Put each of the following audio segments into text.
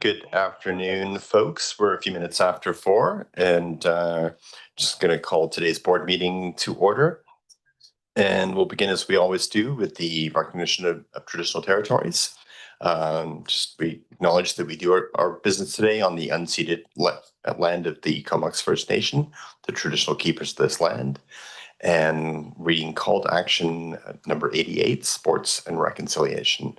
Good afternoon, folks. We're a few minutes after 4 and just going to call today's board meeting to order. And we'll begin as we always do with the recognition of traditional territories. We acknowledge that we do our business today on the unceded land of the Comox First Nation, the traditional keepers of this land. And reading call to action number 88, sports and reconciliation.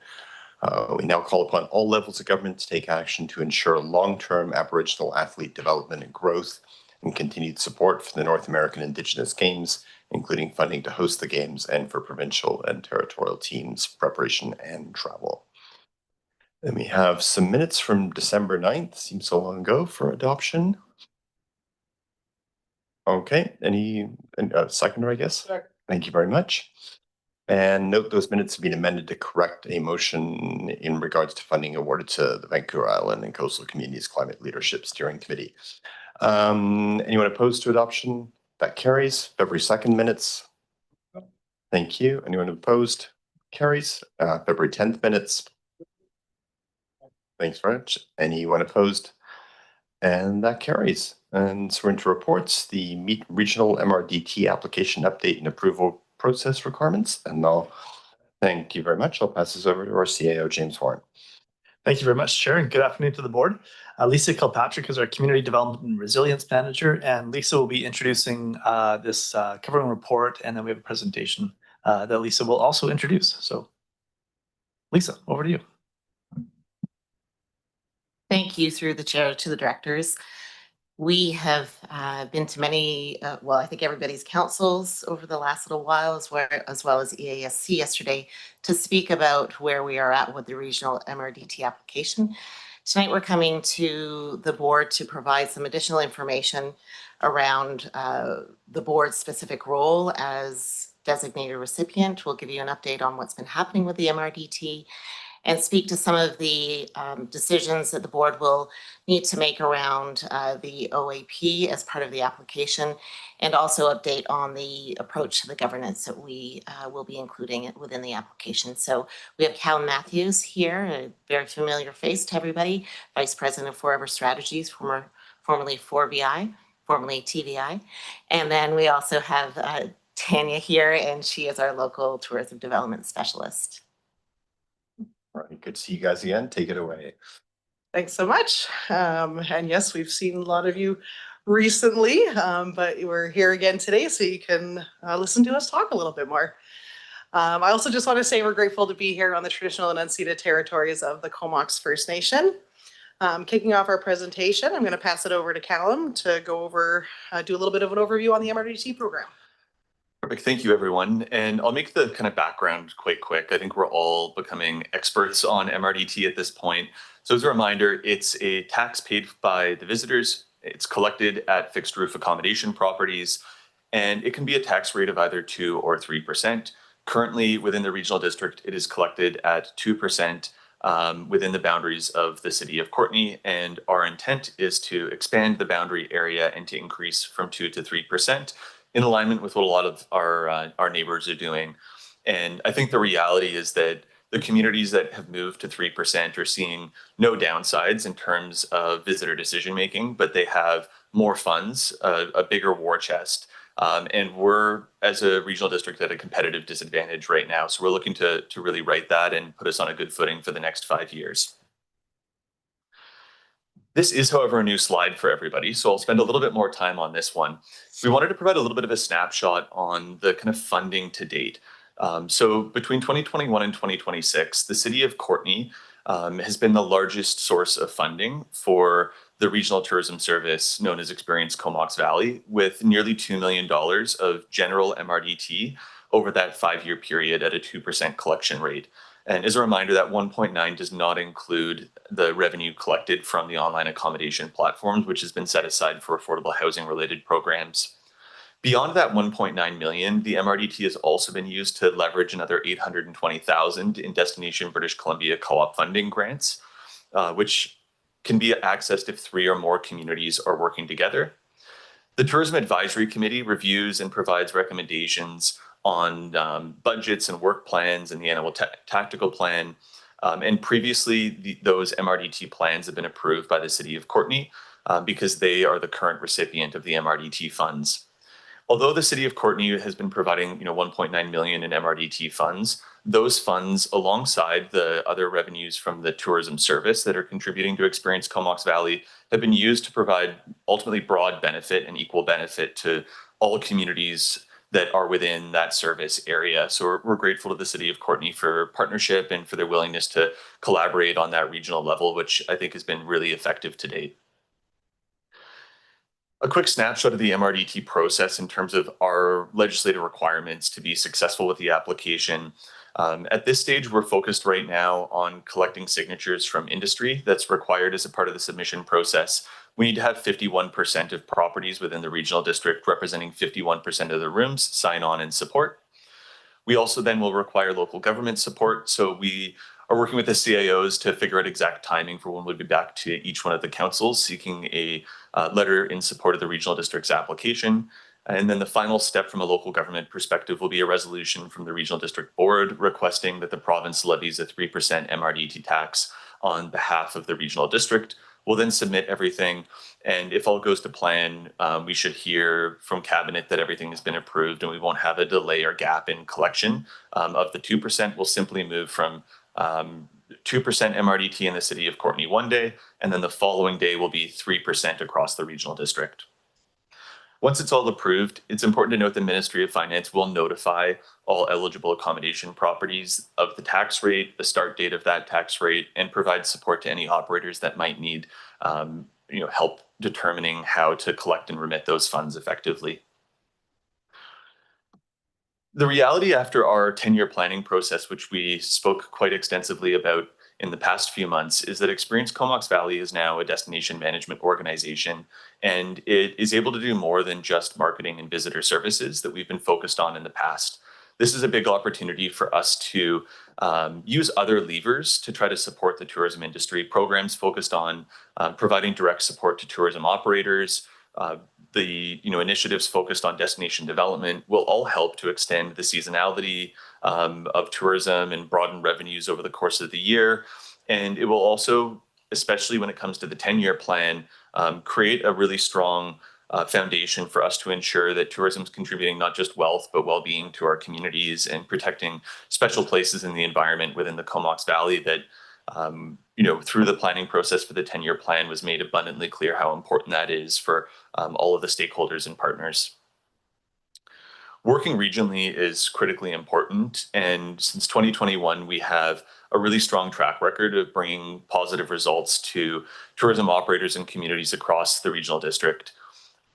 We now call upon all levels of government to take action to ensure long-term Aboriginal athlete development and growth and continued support for the North American Indigenous Games, including funding to host the Games and for provincial and territorial teams' preparation and travel. Then we have some minutes from December 9th, seems so long ago, for adoption. Okay, any seconder, I guess? Sure. Thank you very much. And note those minutes have been amended to correct a motion in regards to funding awarded to the Vancouver Island and Coastal Communities Climate Leadership Steering Committee. Anyone opposed to adoption? That carries. February 2nd minutes. Thank you. Anyone opposed? Carries. February 10th minutes. Thanks very much. Anyone opposed? And that carries. And so we're into reports. The regional MRDT application update and approval process requirements. And thank you very much. I'll pass this over to our CAO, James Warren. Thank you very much, Chair, and good afternoon to the board. Lisa Kilpatrick is our Community Development and Resilience Manager, and Lisa will be introducing this covering report, and then we have a presentation that Lisa will also introduce. So, Lisa, over to you. Thank you, through the chair, to the directors. We have been to many, well, I think everybody's councils over the last little while, as well as EASC yesterday, to speak about where we are at with the regional MRDT application. Tonight, we're coming to the board to provide some additional information around the board's specific role as designated recipient. We'll give you an update on what's been happening with the MRDT and speak to some of the decisions that the board will need to make around the OAP as part of the application, and also update on the approach to the governance that we will be including within the application. So we have Callum Matthews here, a very familiar face to everybody, Vice President of Forever Strategies, formerly 4BI, formerly TVI. And then we also have Tanya here, and she is our local tourism development specialist. All right, good to see you guys again. Take it away. Thanks so much. And yes, we've seen a lot of you recently, but we're here again today so you can listen to us talk a little bit more. I also just want to say we're grateful to be here on the traditional and unceded territories of the Comox First Nation. Kicking off our presentation, I'm going to pass it over to Callum to go over, do a little bit of an overview on the MRDT program. Perfect. Thank you, everyone. And I'll make the kind of background quite quick. I think we're all becoming experts on MRDT at this point. So as a reminder, it's a tax paid by the visitors. It's collected at fixed roof accommodation properties, and it can be a tax rate of either 2 or 3%. Currently, within the regional district, it is collected at 2% within the boundaries of the city of Courtenay. And our intent is to expand the boundary area and to increase from 2 to 3%. In alignment with what a lot of our neighbors are doing. And I think the reality is that the communities that have moved to 3% are seeing no downsides in terms of visitor decision making, but they have more funds, a bigger war chest. And we're, as a regional district, at a competitive disadvantage right now. So we're looking to really right that and put us on a good footing for the next 5 years. This is, however, a new slide for everybody, so I'll spend a little bit more time on this one. We wanted to provide a little bit of a snapshot on the kind of funding to date. So between 2021 and 2026, the city of Courtenay has been the largest source of funding for the regional tourism service known as Experience Comox Valley, with nearly $2 million of general MRDT over that 5-year period at a 2% collection rate. And as a reminder, that 1.9 does not include the revenue collected from the online accommodation platforms, which has been set aside for affordable housing related programs. Beyond that 1.9 million, the MRDT has also been used to leverage another 820,000 in Destination British Columbia co-op funding grants, which can be accessed if 3 or more communities are working together. The Tourism Advisory Committee reviews and provides recommendations on budgets and work plans and the annual tactical plan. And previously, those MRDT plans have been approved by the City of Courtenay because they are the current recipient of the MRDT funds. Although the City of Courtenay has been providing, 1.9 million in MRDT funds, those funds, alongside the other revenues from the tourism service that are contributing to Experience Comox Valley, have been used to provide ultimately broad benefit and equal benefit to all communities that are within that service area. So we're grateful to the City of Courtenay for partnership and for their willingness to collaborate on that regional level, which I think has been really effective to date. A quick snapshot of the MRDT process in terms of our legislative requirements to be successful with the application. At this stage, we're focused right now on collecting signatures from industry that's required as a part of the submission process. We need to have 51% of properties within the regional district representing 51% of the rooms sign on and support. We also then will require local government support. So we are working with the CIOs to figure out exact timing for when we'll be back to each one of the councils seeking a letter in support of the regional district's application. And then the final step from a local government perspective will be a resolution from the regional district board requesting that the province levies a 3% MRDT tax on behalf of the regional district. We'll then submit everything, and if all goes to plan, we should hear from cabinet that everything has been approved and we won't have a delay or gap in collection of the 2%. We'll simply move from 2% MRDT in the City of Courtenay one day, and then the following day will be 3% across the regional district. Once it's all approved, it's important to note the Ministry of Finance will notify all eligible accommodation properties of the tax rate, the start date of that tax rate, and provide support to any operators that might need help determining how to collect and remit those funds effectively. The reality after our 10-year planning process, which we spoke quite extensively about in the past few months, is that Experience Comox Valley is now a destination management organization, and it is able to do more than just marketing and visitor services that we've been focused on in the past. This is a big opportunity for us to use other levers to try to support the tourism industry. Programs focused on providing direct support to tourism operators, the initiatives focused on destination development will all help to extend the seasonality of tourism and broaden revenues over the course of the year. And it will also, especially when it comes to the 10-year plan, create a really strong foundation for us to ensure that tourism is contributing not just wealth, but well-being to our communities and protecting special places in the environment within the Comox Valley that through the planning process for the 10-year plan was made abundantly clear how important that is for all of the stakeholders and partners. Working regionally is critically important, and since 2021, we have a really strong track record of bringing positive results to tourism operators and communities across the regional district.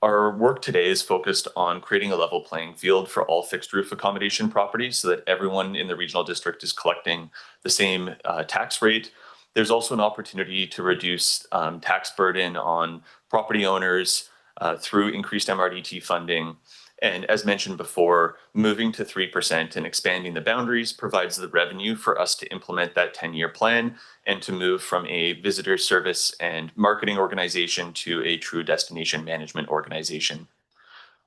Our work today is focused on creating a level playing field for all fixed roof accommodation properties so that everyone in the regional district is collecting the same tax rate. There's also an opportunity to reduce tax burden on property owners through increased MRDT funding. And as mentioned before, moving to 3% and expanding the boundaries provides the revenue for us to implement that 10-year plan and to move from a visitor service and marketing organization to a true destination management organization.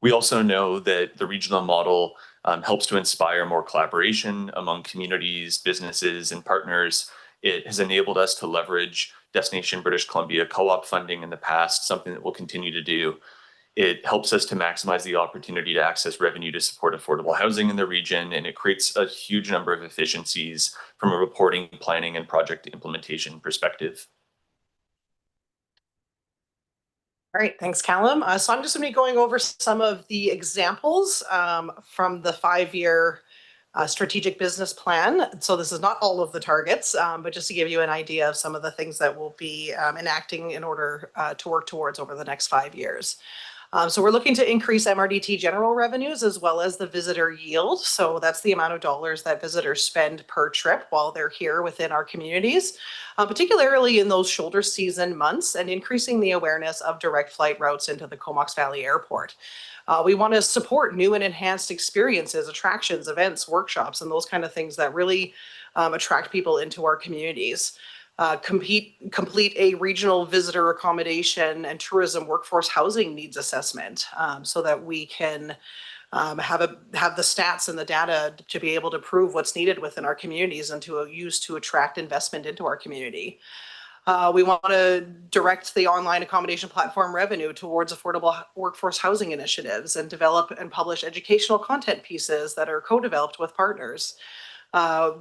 We also know that the regional model helps to inspire more collaboration among communities, businesses, and partners. It has enabled us to leverage Destination British Columbia co-op funding in the past, something that we'll continue to do. It helps us to maximize the opportunity to access revenue to support affordable housing in the region, and it creates a huge number of efficiencies from a reporting, planning, and project implementation perspective. All right, thanks, Callum. So I'm just going to be going over some of the examples from the 5-year strategic business plan. So this is not all of the targets, but just to give you an idea of some of the things that we'll be enacting in order to work towards over the next 5 years. So we're looking to increase MRDT general revenues as well as the visitor yield. So that's the amount of dollars that visitors spend per trip while they're here within our communities, particularly in those shoulder season months, and increasing the awareness of direct flight routes into the Comox Valley Airport. We want to support new and enhanced experiences, attractions, events, workshops, and those kind of things that really attract people into our communities. Complete a regional visitor accommodation and tourism workforce housing needs assessment so that we can have the stats and the data to be able to prove what's needed within our communities and to use to attract investment into our community. We want to direct the online accommodation platform revenue towards affordable workforce housing initiatives and develop and publish educational content pieces that are co-developed with partners.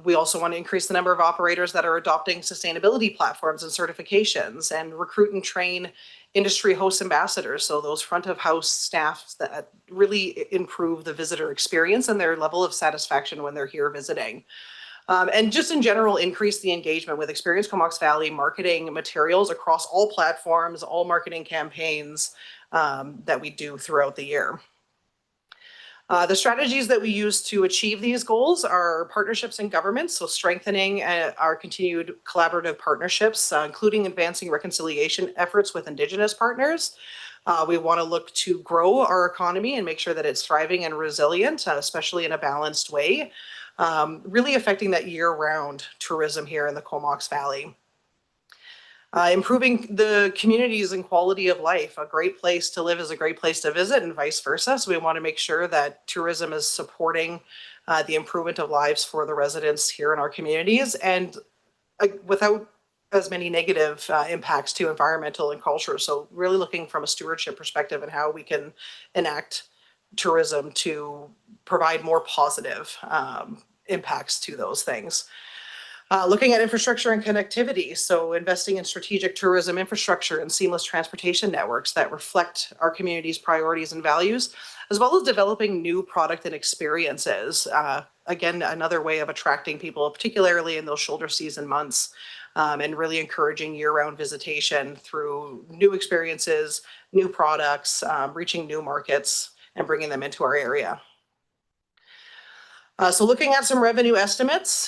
We also want to increase the number of operators that are adopting sustainability platforms and certifications, and recruit and train industry host ambassadors. So those front of house staff that really improve the visitor experience and their level of satisfaction when they're here visiting. And just in general, increase the engagement with Experience Comox Valley marketing materials across all platforms, all marketing campaigns that we do throughout the year. The strategies that we use to achieve these goals are partnerships in government, so strengthening our continued collaborative partnerships, including advancing reconciliation efforts with Indigenous partners. We want to look to grow our economy and make sure that it's thriving and resilient, especially in a balanced way, really affecting that year-round tourism here in the Comox Valley. Improving the communities and quality of life. A great place to live is a great place to visit, and vice versa. So we want to make sure that tourism is supporting the improvement of lives for the residents here in our communities, and without as many negative impacts to environmental and culture. So really looking from a stewardship perspective and how we can enact tourism to provide more positive impacts to those things. Looking at infrastructure and connectivity, so investing in strategic tourism infrastructure and seamless transportation networks that reflect our community's priorities and values, as well as developing new product and experiences. Again, another way of attracting people, particularly in those shoulder season months, and really encouraging year-round visitation through new experiences, new products, reaching new markets, and bringing them into our area. So looking at some revenue estimates,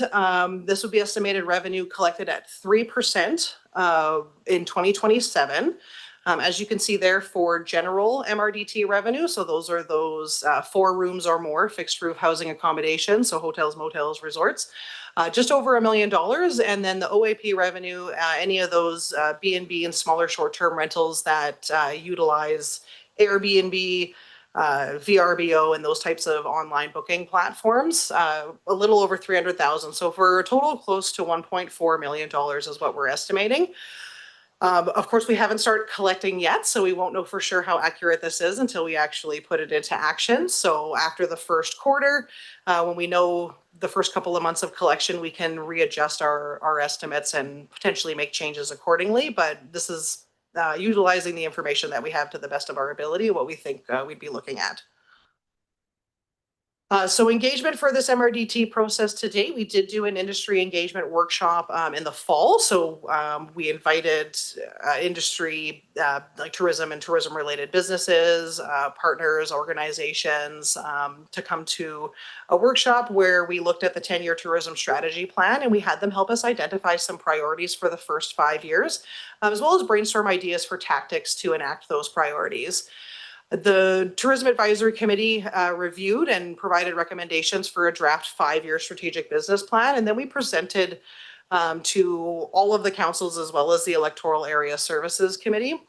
this would be estimated revenue collected at 3% in 2027. As you can see there for general MRDT revenue, so those are those 4 rooms or more fixed roof housing accommodation, so hotels, motels, resorts, just over $1 million. And then the OAP revenue, any of those B&B and smaller short-term rentals that utilize Airbnb, VRBO, and those types of online booking platforms, a little over 300,000. So for a total close to $1.4 million is what we're estimating. Of course, we haven't started collecting yet, so we won't know for sure how accurate this is until we actually put it into action. So after the first quarter, when we know the first couple of months of collection, we can readjust our estimates and potentially make changes accordingly. But this is utilizing the information that we have to the best of our ability, what we think we'd be looking at. So engagement for this MRDT process to date, we did do an industry engagement workshop in the fall. So we invited industry, like tourism and tourism related businesses, partners, organizations to come to a workshop where we looked at the 10-year tourism strategy plan, and we had them help us identify some priorities for the first 5 years, as well as brainstorm ideas for tactics to enact those priorities. The Tourism Advisory Committee reviewed and provided recommendations for a draft 5-year strategic business plan, and then we presented to all of the councils as well as the Electoral Area Services Committee.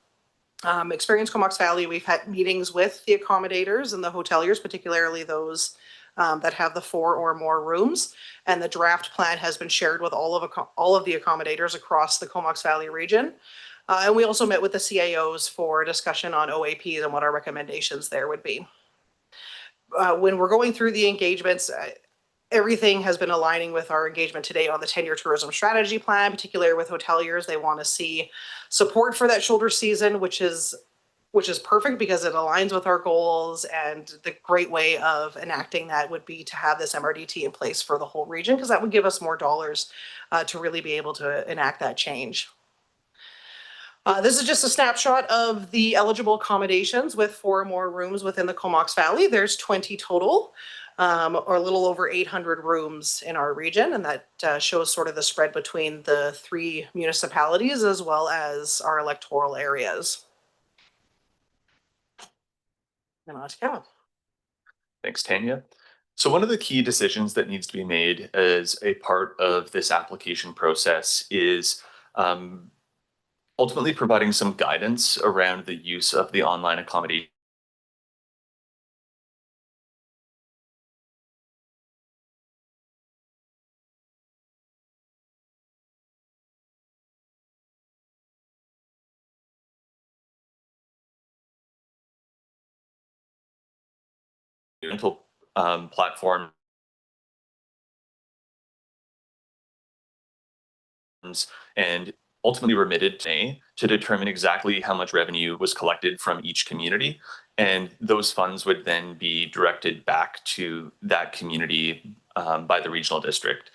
Experience Comox Valley, we've had meetings with the accommodators and the hoteliers, particularly those that have the 4 or more rooms, and the draft plan has been shared with all of the accommodators across the Comox Valley region. And we also met with the CAOs for discussion on OAPs and what our recommendations there would be. When we're going through the engagements, everything has been aligning with our engagement today on the 10-year tourism strategy plan, particularly with hoteliers. They want to see support for that shoulder season, which is perfect because it aligns with our goals. And the great way of enacting that would be to have this MRDT in place for the whole region, because that would give us more dollars to really be able to enact that change. This is just a snapshot of the eligible accommodations with 4 or more rooms within the Comox Valley. There's 20 total, or a little over 800 rooms in our region, and that shows sort of the spread between the 3 municipalities as well as our electoral areas. And on to Kevin. Thanks, Tanya. So one of the key decisions that needs to be made as a part of this application process is ultimately providing some guidance around the use of the online accommodation rental platform and ultimately remitted to determine exactly how much revenue was collected from each community. And those funds would then be directed back to that community by the regional district.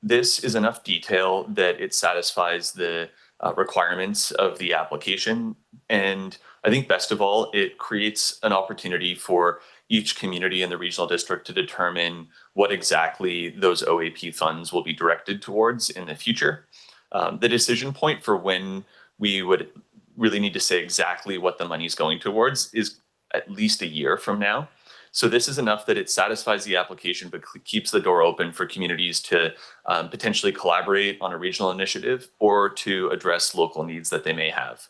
This is enough detail that it satisfies the requirements of the application. And I think best of all, it creates an opportunity for each community in the regional district to determine what exactly those OAP funds will be directed towards in the future. The decision point for when we would really need to say exactly what the money is going towards is at least a year from now. So this is enough that it satisfies the application, but keeps the door open for communities to potentially collaborate on a regional initiative or to address local needs that they may have.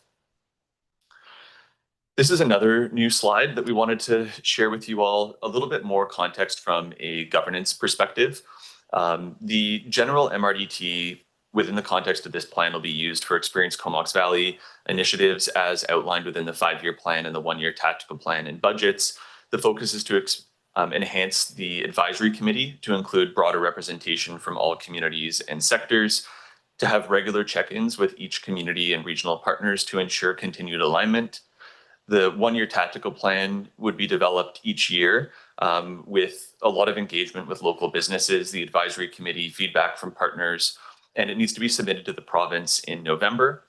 This is another new slide that we wanted to share with you all, a little bit more context from a governance perspective. The general MRDT within the context of this plan will be used for Experience Comox Valley initiatives as outlined within the 5-year plan and the 1-year tactical plan and budgets. The focus is to enhance the advisory committee to include broader representation from all communities and sectors, to have regular check-ins with each community and regional partners to ensure continued alignment. The 1-year tactical plan would be developed each year with a lot of engagement with local businesses, the advisory committee, feedback from partners, and it needs to be submitted to the province in November.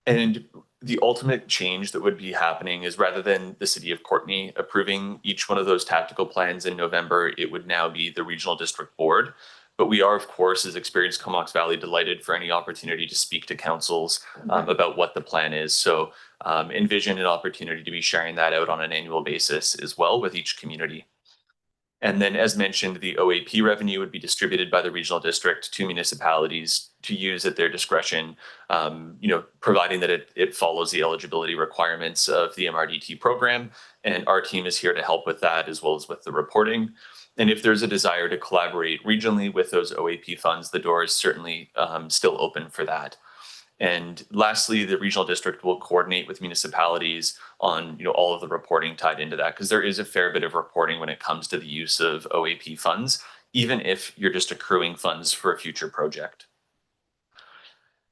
And the ultimate change that would be happening is rather than the city of Courtenay approving each one of those tactical plans in November, it would now be the regional district board. But we are, of course, as Experience Comox Valley, delighted for any opportunity to speak to councils about what the plan is. So envision an opportunity to be sharing that out on an annual basis as well with each community. And then, as mentioned, the OAP revenue would be distributed by the regional district to municipalities to use at their discretion, providing that it follows the eligibility requirements of the MRDT program. And our team is here to help with that, as well as with the reporting. And if there's a desire to collaborate regionally with those OAP funds, the door is certainly still open for that. And lastly, the regional district will coordinate with municipalities on all of the reporting tied into that, because there is a fair bit of reporting when it comes to the use of OAP funds, even if you're just accruing funds for a future project.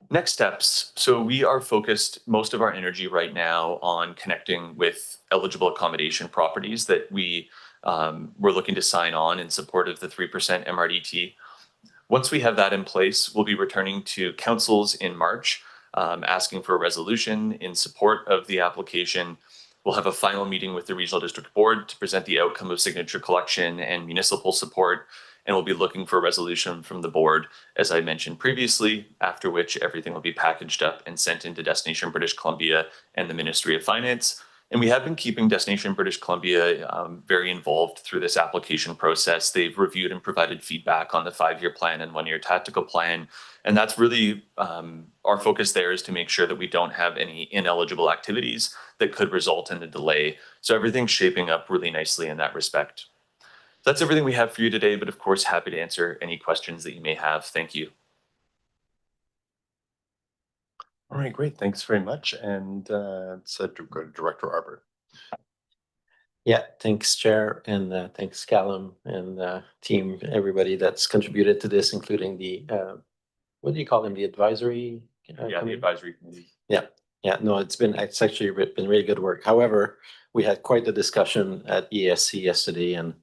Next steps. So we are focused most of our energy right now on connecting with eligible accommodation properties that we're looking to sign on in support of the 3% MRDT. Once we have that in place, we'll be returning to councils in March, asking for a resolution in support of the application. We'll have a final meeting with the regional district board to present the outcome of signature collection and municipal support, and we'll be looking for a resolution from the board, as I mentioned previously, after which everything will be packaged up and sent into Destination British Columbia and the Ministry of Finance. And we have been keeping Destination British Columbia very involved through this application process. They've reviewed and provided feedback on the 5-year plan and 1-year tactical plan. And that's really our focus there, is to make sure that we don't have any ineligible activities that could result in a delay. So everything's shaping up really nicely in that respect. That's everything we have for you today, but of course, happy to answer any questions that you may have. Thank you. All right, great. Thanks very much. And Director Arbor. Yeah, thanks, Chair, and thanks, Callum and team, everybody that's contributed to this, including the, what do you call them, the advisory? The advisory committee. No, it's actually been really good work. However, we had quite the discussion at ESC yesterday, and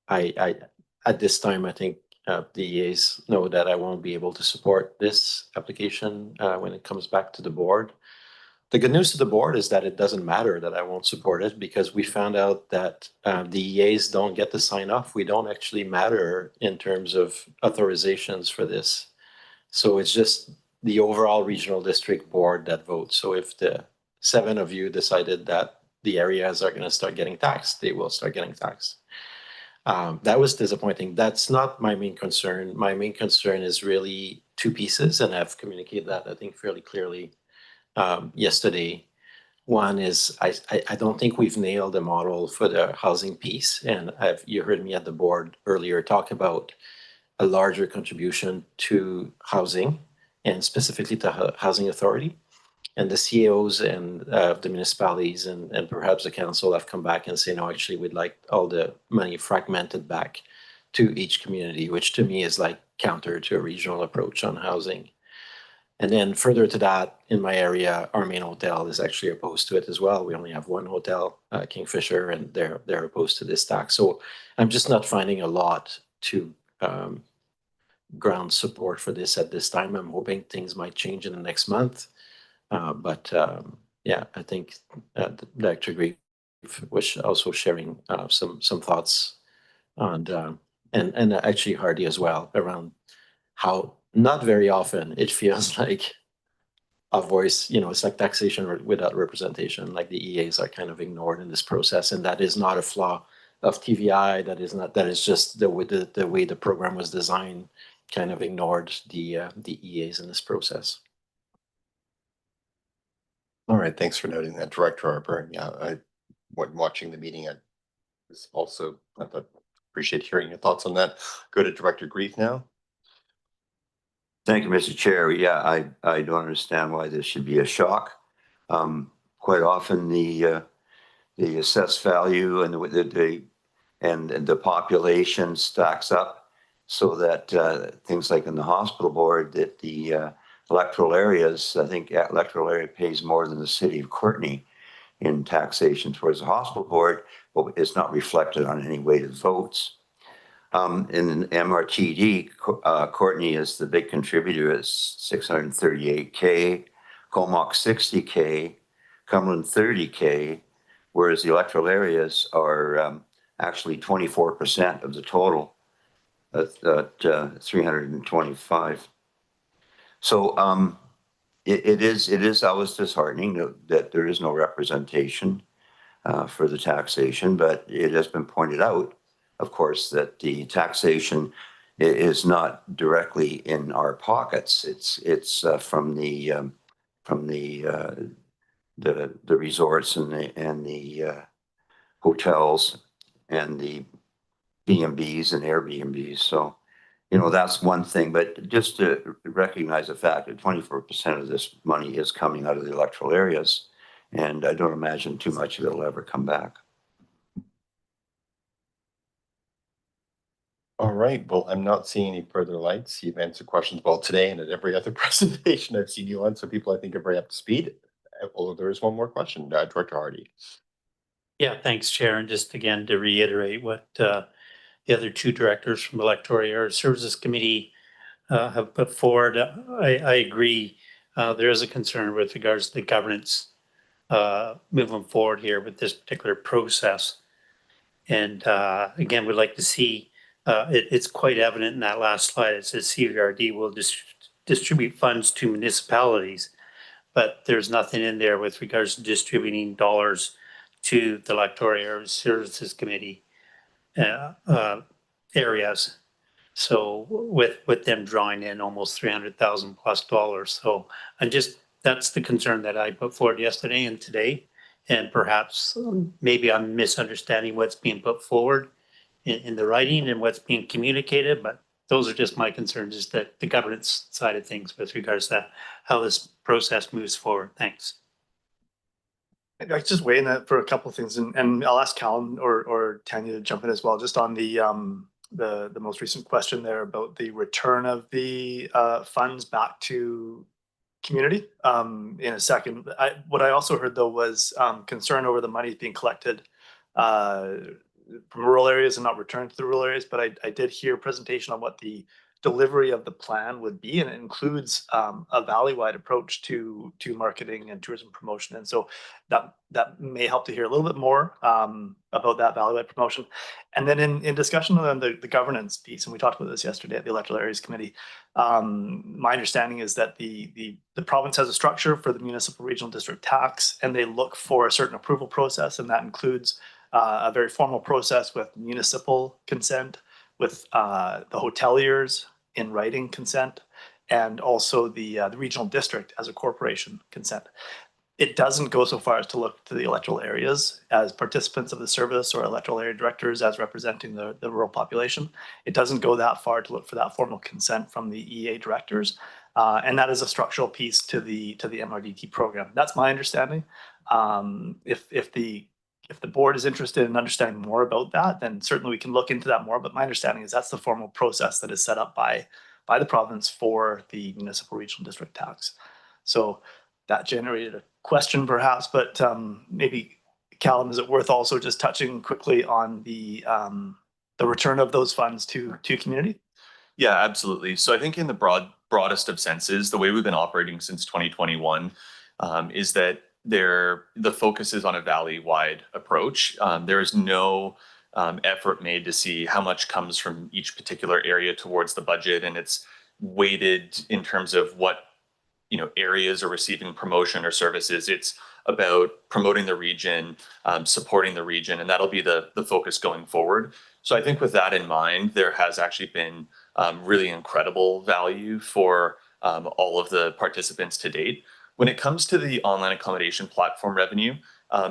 I at this time, I think the EAs know that I won't be able to support this application when it comes back to the board. The good news to the board is that it doesn't matter that I won't support it, because we found out that the EAs don't get to sign off. We don't actually matter in terms of authorizations for this. So it's just the overall regional district board that votes. So if the 7 of you decided that the areas are going to start getting taxed, they will start getting taxed. That was disappointing. That's not my main concern. My main concern is really 2 pieces, and I've communicated that, I think, fairly clearly yesterday. One is I don't think we've nailed the model for the housing piece, and you heard me at the board earlier talk about a larger contribution to housing, and specifically to housing authority. And the CEOs and the municipalities and perhaps the council have come back and say, no, actually, we'd like all the money fragmented back to each community, which to me is like counter to a regional approach on housing. And then further to that, in my area, our main hotel is actually opposed to it as well. We only have one hotel, Kingfisher, and they're opposed to this tax. So I'm just not finding a lot to ground support for this at this time. I'm hoping things might change in the next month. Yeah, I think Dr. Grief was also sharing some thoughts on and actually Hardy as well around how not very often it feels like a voice, it's like taxation without representation, like the EAs are kind of ignored in this process, and that is not a flaw of TVI. That is just the way the program was designed, kind of ignored the EAs in this process. All right, thanks for noting that, Director Harper. Yeah, when watching the meeting, I was also appreciate hearing your thoughts on that. Go to Director Grief now. Thank you, Mr. Chair. Yeah, I don't understand why this should be a shock. Quite often the assessed value and the population stacks up so that things like in the hospital board that the electoral areas, I think electoral area pays more than the city of Courtenay in taxation towards the hospital board, but it's not reflected on any weighted votes. In MRTD, Courtenay is the big contributor at 638K, Comox 60K, Cumberland 30K, whereas the electoral areas are actually 24% of the total at 325. So it is always disheartening that there is no representation for the taxation, but it has been pointed out, of course, that the taxation is not directly in our pockets. It's from the resorts and the hotels and the B&Bs and Airbnbs. So, that's one thing. But just to recognize the fact that 24% of this money is coming out of the electoral areas, and I don't imagine too much of it will ever come back. All right. Well, I'm not seeing any further lights. You've answered questions well today and at every other presentation I've seen you on. So people, I think, are very up to speed. Although there is one more question, Director Hardy. Yeah, thanks, Chair. And just again to reiterate what the other two directors from Electoral Area Services Committee have put forward, I agree. There is a concern with regards to the governance moving forward here with this particular process. And again, we'd like to see, it's quite evident in that last slide. It says CVRD will distribute funds to municipalities, but there's nothing in there with regards to distributing dollars to the Electoral Area Services Committee areas. So with them drawing in almost $300,000 plus. So that's the concern that I put forward yesterday and today. And perhaps maybe I'm misunderstanding what's being put forward in the writing and what's being communicated, but those are just my concerns, is that the governance side of things with regards to how this process moves forward. Thanks. I just weigh in that for a couple of things, and I'll ask Callan or Tanya to jump in as well, just on the most recent question there about the return of the funds back to community in a second. What I also heard though was concern over the money being collected from rural areas and not returned to the rural areas, but I did hear a presentation on what the delivery of the plan would be, and it includes a valley-wide approach to marketing and tourism promotion. And so that may help to hear a little bit more about that valley-wide promotion. And then in discussion on the governance piece, and we talked about this yesterday at the Electoral Areas Committee, my understanding is that the province has a structure for the municipal regional district tax, and they look for a certain approval process, and that includes a very formal process with municipal consent, with the hoteliers in writing consent, and also the regional district as a corporation consent. It doesn't go so far as to look to the electoral areas as participants of the service or electoral area directors as representing the rural population. It doesn't go that far to look for that formal consent from the EA directors. And that is a structural piece to the MRDT program. That's my understanding. If the board is interested in understanding more about that, then certainly we can look into that more. But my understanding is that's the formal process that is set up by the province for the municipal regional district tax. So that generated a question perhaps, but maybe Callum, is it worth also just touching quickly on the return of those funds to community? Yeah, absolutely. So I think in the broadest of senses, the way we've been operating since 2021 is that the focus is on a valley-wide approach. There is no effort made to see how much comes from each particular area towards the budget, and it's weighted in terms of what areas are receiving promotion or services. It's about promoting the region, supporting the region, and that'll be the focus going forward. So I think with that in mind, there has actually been really incredible value for all of the participants to date. When it comes to the online accommodation platform revenue,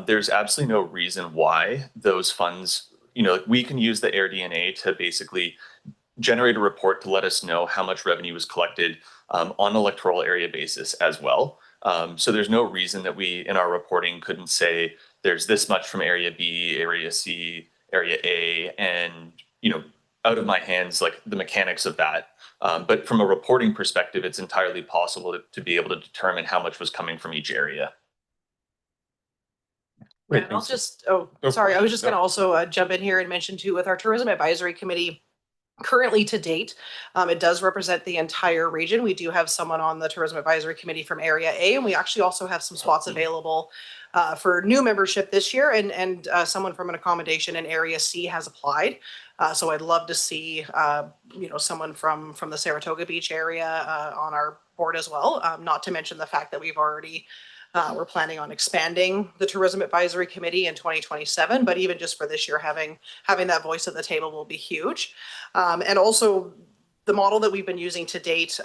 there's absolutely no reason why those funds, we can use the AirDNA to basically generate a report to let us know how much revenue was collected on an electoral area basis as well. So there's no reason that we in our reporting couldn't say there's this much from area B, area C, area A, and out of my hands, like the mechanics of that. But from a reporting perspective, it's entirely possible to be able to determine how much was coming from each area. And I'll just, sorry, I was just going to also jump in here and mention too, with our Tourism Advisory Committee, currently to date, it does represent the entire region. We do have someone on the Tourism Advisory Committee from Area A, and we actually also have some spots available for new membership this year, and someone from an accommodation in Area C has applied. So I'd love to see, someone from the Saratoga Beach area on our board as well. Not to mention the fact that we're planning on expanding the Tourism Advisory Committee in 2027, but even just for this year, having that voice at the table will be huge. And also the model that we've been using to date,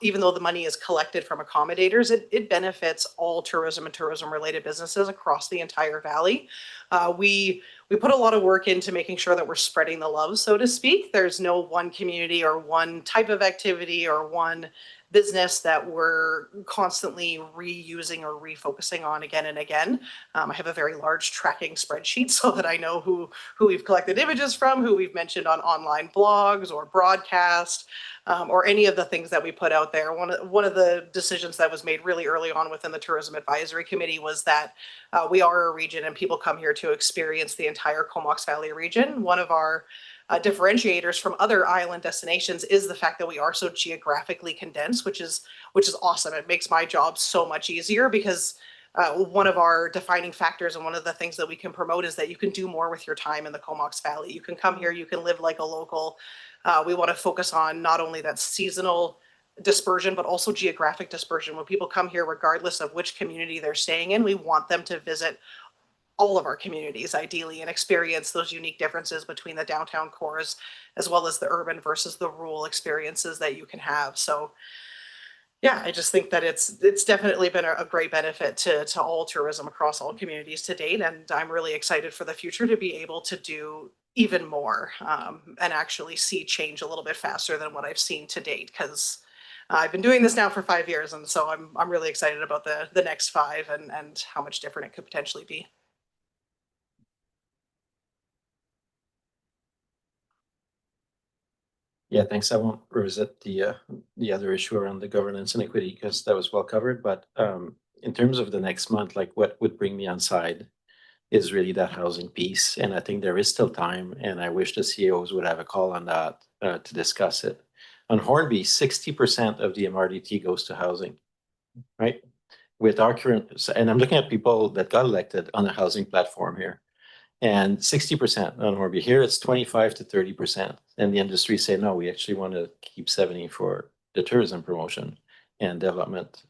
even though the money is collected from accommodators, it benefits all tourism and tourism related businesses across the entire valley. We put a lot of work into making sure that we're spreading the love, so to speak. There's no one community or one type of activity or one business that we're constantly reusing or refocusing on again and again. I have a very large tracking spreadsheet so that I know who we've collected images from, who we've mentioned on online blogs or broadcast, or any of the things that we put out there. One of the decisions that was made really early on within the Tourism Advisory Committee was that we are a region and people come here to experience the entire Comox Valley region. One of our differentiators from other island destinations is the fact that we are so geographically condensed, which is awesome. It makes my job so much easier because one of our defining factors and one of the things that we can promote is that you can do more with your time in the Comox Valley. You can come here, you can live like a local. We want to focus on not only that seasonal dispersion, but also geographic dispersion. When people come here, regardless of which community they're staying in, we want them to visit all of our communities ideally and experience those unique differences between the downtown cores as well as the urban versus the rural experiences that you can have. So yeah, I just think that it's definitely been a great benefit to all tourism across all communities to date. And I'm really excited for the future to be able to do even more and actually see change a little bit faster than what I've seen to date, because I've been doing this now for 5 years. And so I'm really excited about the next 5 and how much different it could potentially be. Yeah, thanks. I won't revisit the other issue around the governance and equity because that was well covered. But in terms of the next month, like what would bring me on side is really that housing piece. And I think there is still time, and I wish the CEOs would have a call on that to discuss it. On Hornby, 60% of the MRDT goes to housing, right? With our current, and I'm looking at people that got elected on a housing platform here. And 60% on Hornby. Here it's 25 to 30%. And the industry say, no, we actually want to keep 70 for the tourism promotion and development.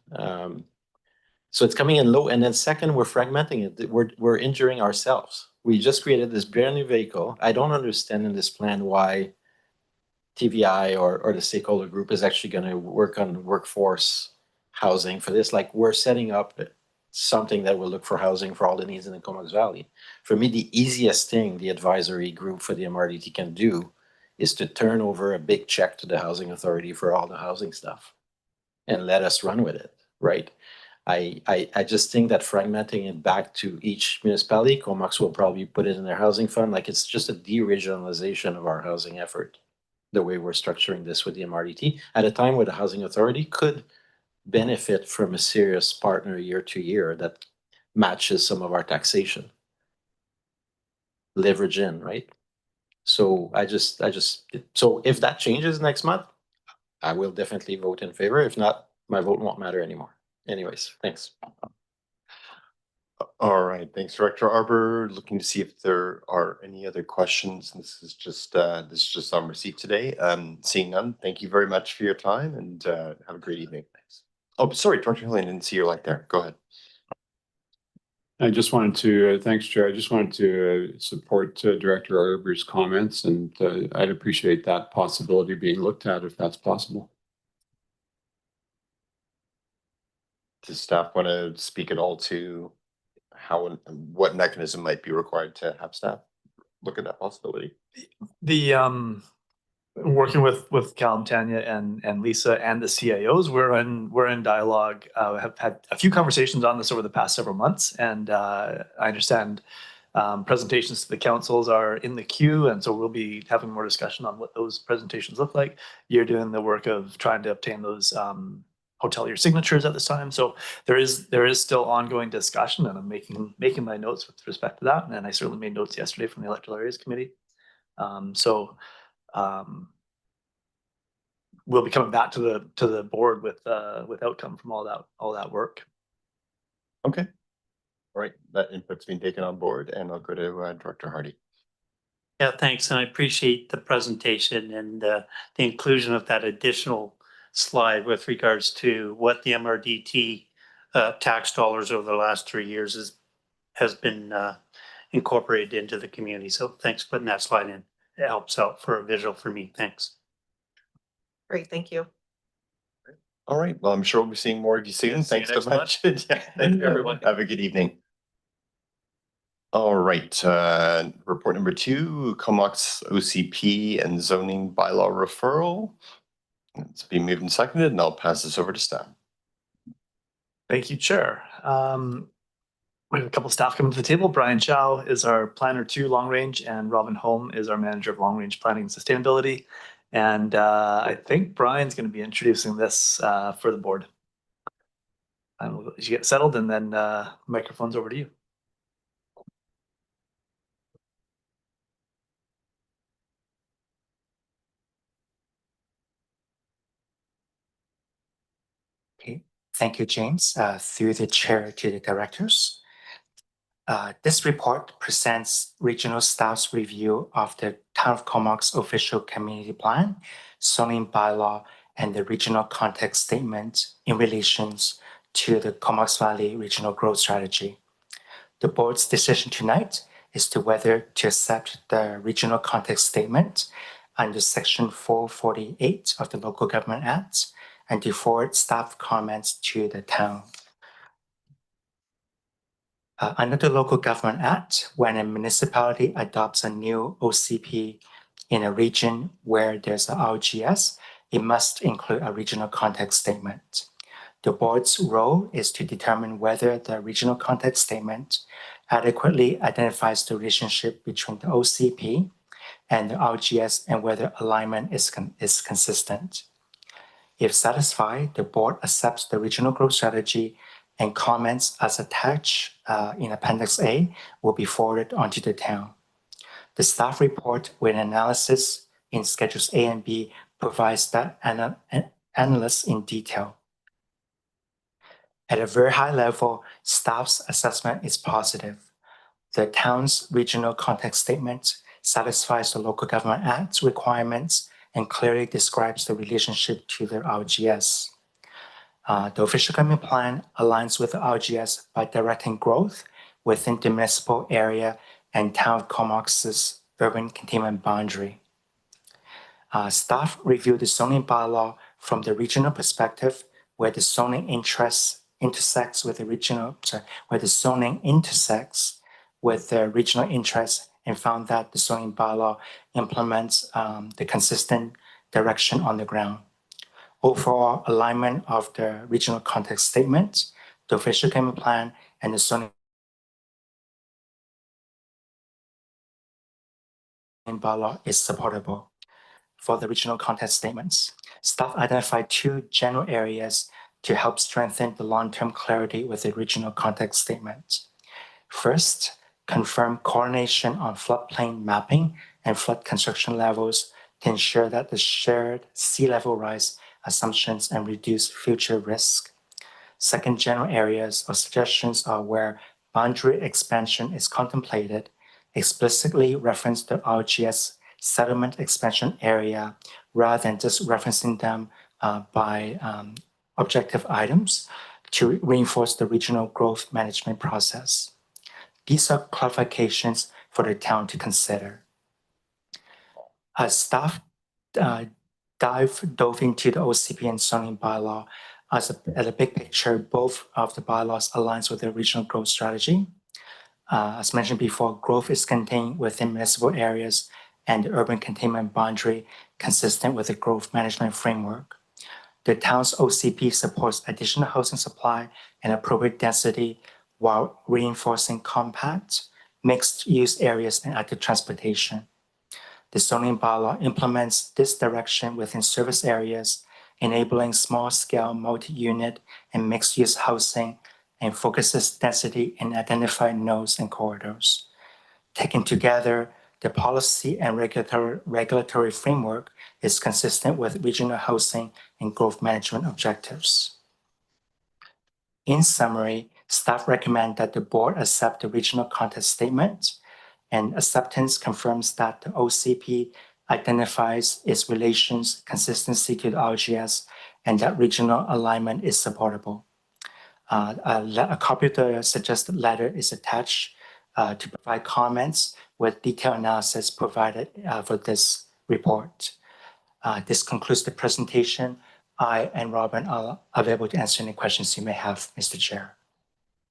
So it's coming in low. And then second, we're fragmenting it. We're injuring ourselves. We just created this brand new vehicle. I don't understand in this plan why TVI or the stakeholder group is actually going to work on workforce housing for this. Like we're setting up something that will look for housing for all the needs in the Comox Valley. For me, the easiest thing the advisory group for the MRDT can do is to turn over a big check to the housing authority for all the housing stuff. and let us run with it, right? I just think that fragmenting it back to each municipality, Comox will probably put it in their housing fund, like it's just a de-regionalization of our housing effort, the way we're structuring this with the MRDT, at a time where the Housing Authority could benefit from a serious partner year to year that matches some of our taxation. Leverage in, right? So so if that changes next month, I will definitely vote in favor. If not, my vote won't matter anymore. Anyways, thanks. All right, thanks, Director Arbor. Looking to see if there are any other questions. This is just on receipt today. Seeing none, thank you very much for your time and have a great evening. Thanks. Oh, sorry, Director Hillian, didn't see your light there. Go ahead. I just wanted to, thanks, Chair. I just wanted to support Director Arbor's comments, and I'd appreciate that possibility being looked at if that's possible. Does staff want to speak at all to how and what mechanism might be required to have staff look at that possibility? The working with Cal, Tanya, and Lisa and the CIOs, we're in dialogue. Have had a few conversations on this over the past several months, and I understand presentations to the councils are in the queue, and so we'll be having more discussion on what those presentations look like. You're doing the work of trying to obtain those hotelier signatures at this time, so there is still ongoing discussion, and I'm making my notes with respect to that, and I certainly made notes yesterday from the electoral areas committee. We'll be coming back to the board with outcome from all that work. Okay. All right, that input's been taken on board, and I'll go to Director Hardy. Yeah, thanks. And I appreciate the presentation and the inclusion of that additional slide with regards to what the MRDT tax dollars over the last 3 years has been incorporated into the community. So thanks for putting that slide in. It helps out for a visual for me. Thanks. Great, thank you. All right, well, I'm sure we'll be seeing more of you soon. Yes, see you Thanks so next much. Yeah, Thank you, everyone. Have a good evening. All right, report number 2, Comox OCP and zoning bylaw referral. It's been moved and seconded, and I'll pass this over to staff. Thank you, Chair. We have a couple staff coming to the table. Brian Chow is our Planner 2 Long Range, and Robin Holm is our Manager of Long Range Planning and Sustainability. And I think Brian's going to be introducing this for the board. And we'll let you get settled, and then microphone's over to you. Okay, thank you, James. Through the chair to the directors. This report presents regional staff's review of the Town of Comox official community plan, zoning bylaw, and the regional context statement in relations to the Comox Valley Regional Growth Strategy. The board's decision tonight is to whether to accept the regional context statement under Section 448 of the Local Government Act and to forward staff comments to the town. Under the Local Government Act, when a municipality adopts a new OCP in a region where there's an RGS, it must include a regional context statement. The board's role is to determine whether the regional context statement adequately identifies the relationship between the OCP and the RGS and whether alignment is consistent. If satisfied, the board accepts the regional growth strategy, and comments as attached in Appendix A will be forwarded onto the town. The staff report with analysis in Schedules A and B provides that analysis in detail. At a very high level, staff's assessment is positive. The town's regional context statement satisfies the Local Government Act's requirements and clearly describes the relationship to the RGS. The official government plan aligns with the RGS by directing growth within the municipal area and Town of Comox's urban containment boundary. Staff reviewed the zoning bylaw from the regional perspective, where the zoning intersects with the regional interests, and found that the zoning bylaw implements the consistent direction on the ground. overall alignment of the regional context statement, the official game plan, and the zoning bylaw is supportable. For the regional context statements, staff identified two general areas to help strengthen the long-term clarity with the regional context statement. First, confirm coordination on floodplain mapping and flood construction levels to ensure that the shared sea level rise assumptions and reduce future risk. Second, general areas or suggestions are where boundary expansion is contemplated, explicitly reference the RGS settlement expansion area rather than just referencing them by objective items to reinforce the regional growth management process. These are clarifications for the town to consider. Staff dove into the OCP and zoning bylaw. At a big picture, both of the bylaws aligns with the regional growth strategy. As mentioned before, growth is contained within municipal areas and the urban containment boundary consistent with the growth management framework. The town's OCP supports additional housing supply and appropriate density while reinforcing compact, mixed-use areas and active transportation. The zoning bylaw implements this direction within service areas, enabling small-scale multi-unit and mixed-use housing and focuses density in identified nodes and corridors. Taken together, the policy and regulatory framework is consistent with regional housing and growth management objectives. In summary, staff recommend that the board accept the regional context statement, and acceptance confirms that the OCP identifies its relations consistency to the RGS and that regional alignment is supportable. A copy of the suggested letter is attached to provide comments with detailed analysis provided for this report. This concludes the presentation. I and Robin are available to answer any questions you may have, Mr. Chair.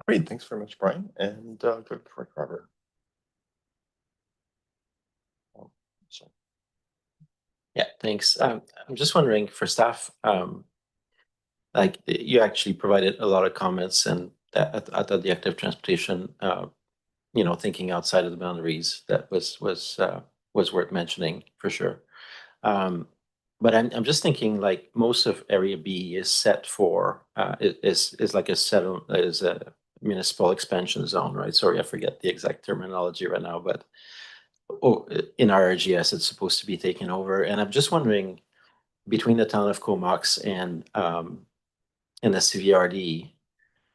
Great, thanks very much, Brian. And go for it, Robert. Yeah, thanks. I'm just wondering for staff, like you actually provided a lot of comments, and I thought the active transportation, thinking outside of the boundaries, that was worth mentioning for sure. But I'm just thinking, like, most of Area B is set for is like a municipal expansion zone, right? Sorry, I forget the exact terminology right now, but in our RGS, it's supposed to be taken over. And I'm just wondering, between the town of Comox and the CVRD,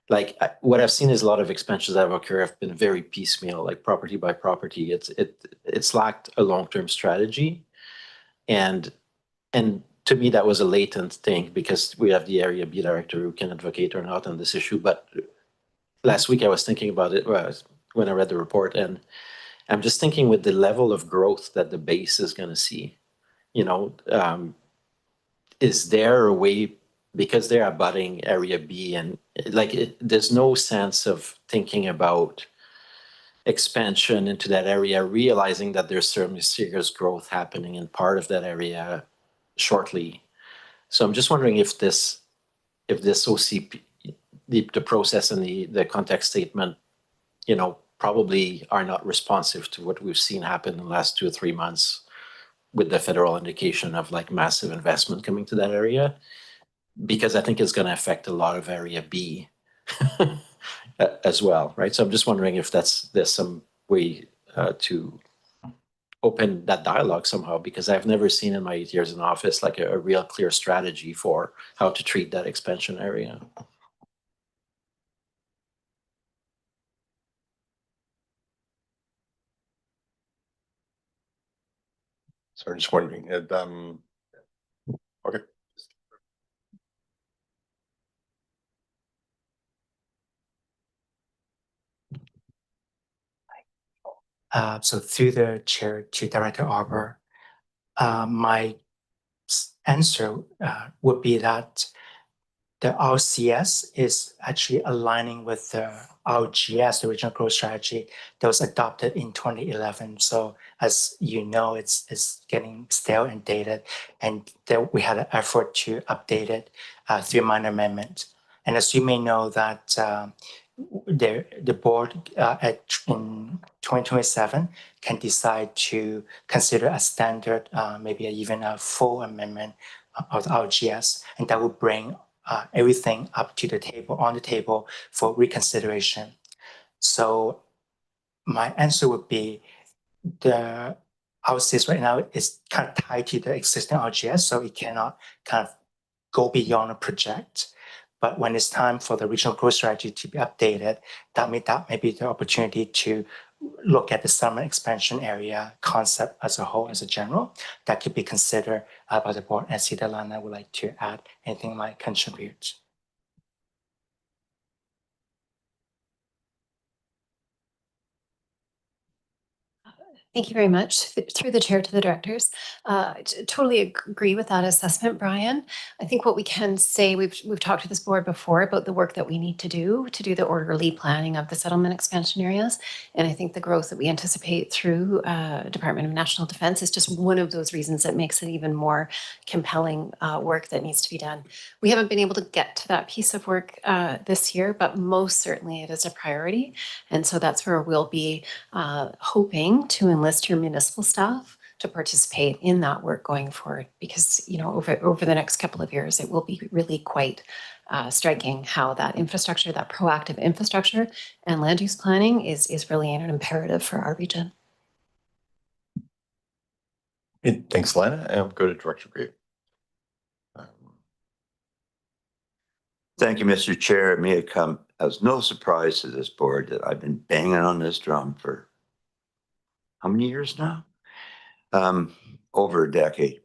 like what I've seen is a lot of expansions that have occurred have been very piecemeal, like property by property. It's lacked a long-term strategy, and to me that was a latent thing because we have the Area B director who can advocate or not on this issue. But last week I was thinking about it when I read the report, and I'm just thinking with the level of growth that the base is going to see, is there a way, because they're abutting Area B, and there's no sense of thinking about expansion into that area, realizing that there's certainly serious growth happening in part of that area shortly. So I'm just wondering if this OCP, the process and the context statement, probably are not responsive to what we've seen happen in the last 2 or 3 months with the federal indication of like massive investment coming to that area, because I think it's going to affect a lot of Area B as well, right? So I'm just wondering if there's some way to open that dialogue somehow, because I've never seen in my 8 years in office like a real clear strategy for how to treat that expansion area. So I'm just wondering, okay. So through the chair to Director Arbor, my answer would be that the RCS is actually aligning with the RGS, the Regional Growth Strategy, that was adopted in 2011. So as you know, it's getting stale and dated, and there we had an effort to update it through minor amendment. And as you may know that the board in 2027 can decide to consider a standard, maybe even a full amendment of the RGS, and that will bring everything up to the table, on the table for reconsideration. So my answer would be the RCS right now is kind of tied to the existing RGS, so it cannot kind of go beyond a project. But when it's time for the regional growth strategy to be updated, that may be the opportunity to look at the summer expansion area concept as a whole, as a general, that could be considered by the board. And see that Lana would like to add anything might contribute. Thank you very much. Through the chair to the directors. Totally agree with that assessment, Brian. I think what we can say, we've talked to this board before about the work that we need to do the orderly planning of the settlement expansion areas. And I think the growth that we anticipate through Department of National Defense is just one of those reasons that makes it even more compelling work that needs to be done. We haven't been able to get to that piece of work this year, but most certainly it is a priority. And so that's where we'll be hoping to enlist your municipal staff to participate in that work going forward, because over the next couple of years it will be really quite striking how that infrastructure, that proactive infrastructure and land use planning is really an imperative for our region. Thanks, Lana. And we'll go to Director Grave. Thank you, Mr. Chair. It may have come as no surprise to this board that I've been banging on this drum for how many years now? Over a decade.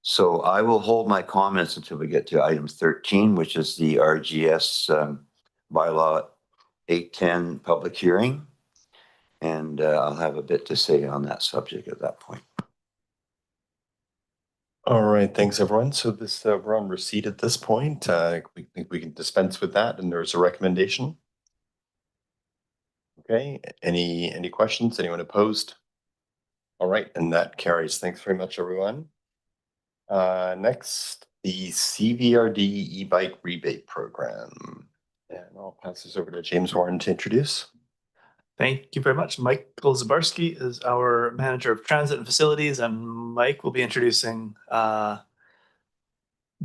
So I will hold my comments until we get to item 13, which is the RGS bylaw 810 public hearing. And I'll have a bit to say on that subject at that point. All right, thanks everyone. So this we're on receipt at this point. We think we can dispense with that, and there's a recommendation. Okay, any questions? Anyone opposed? All right, and that carries. Thanks very much, everyone. Next, the CVRD e-bike rebate program. And I'll pass this over to James Warren to introduce. Thank you very much. Michael Zabarski is our Manager of Transit and Facilities, and Mike will be introducing the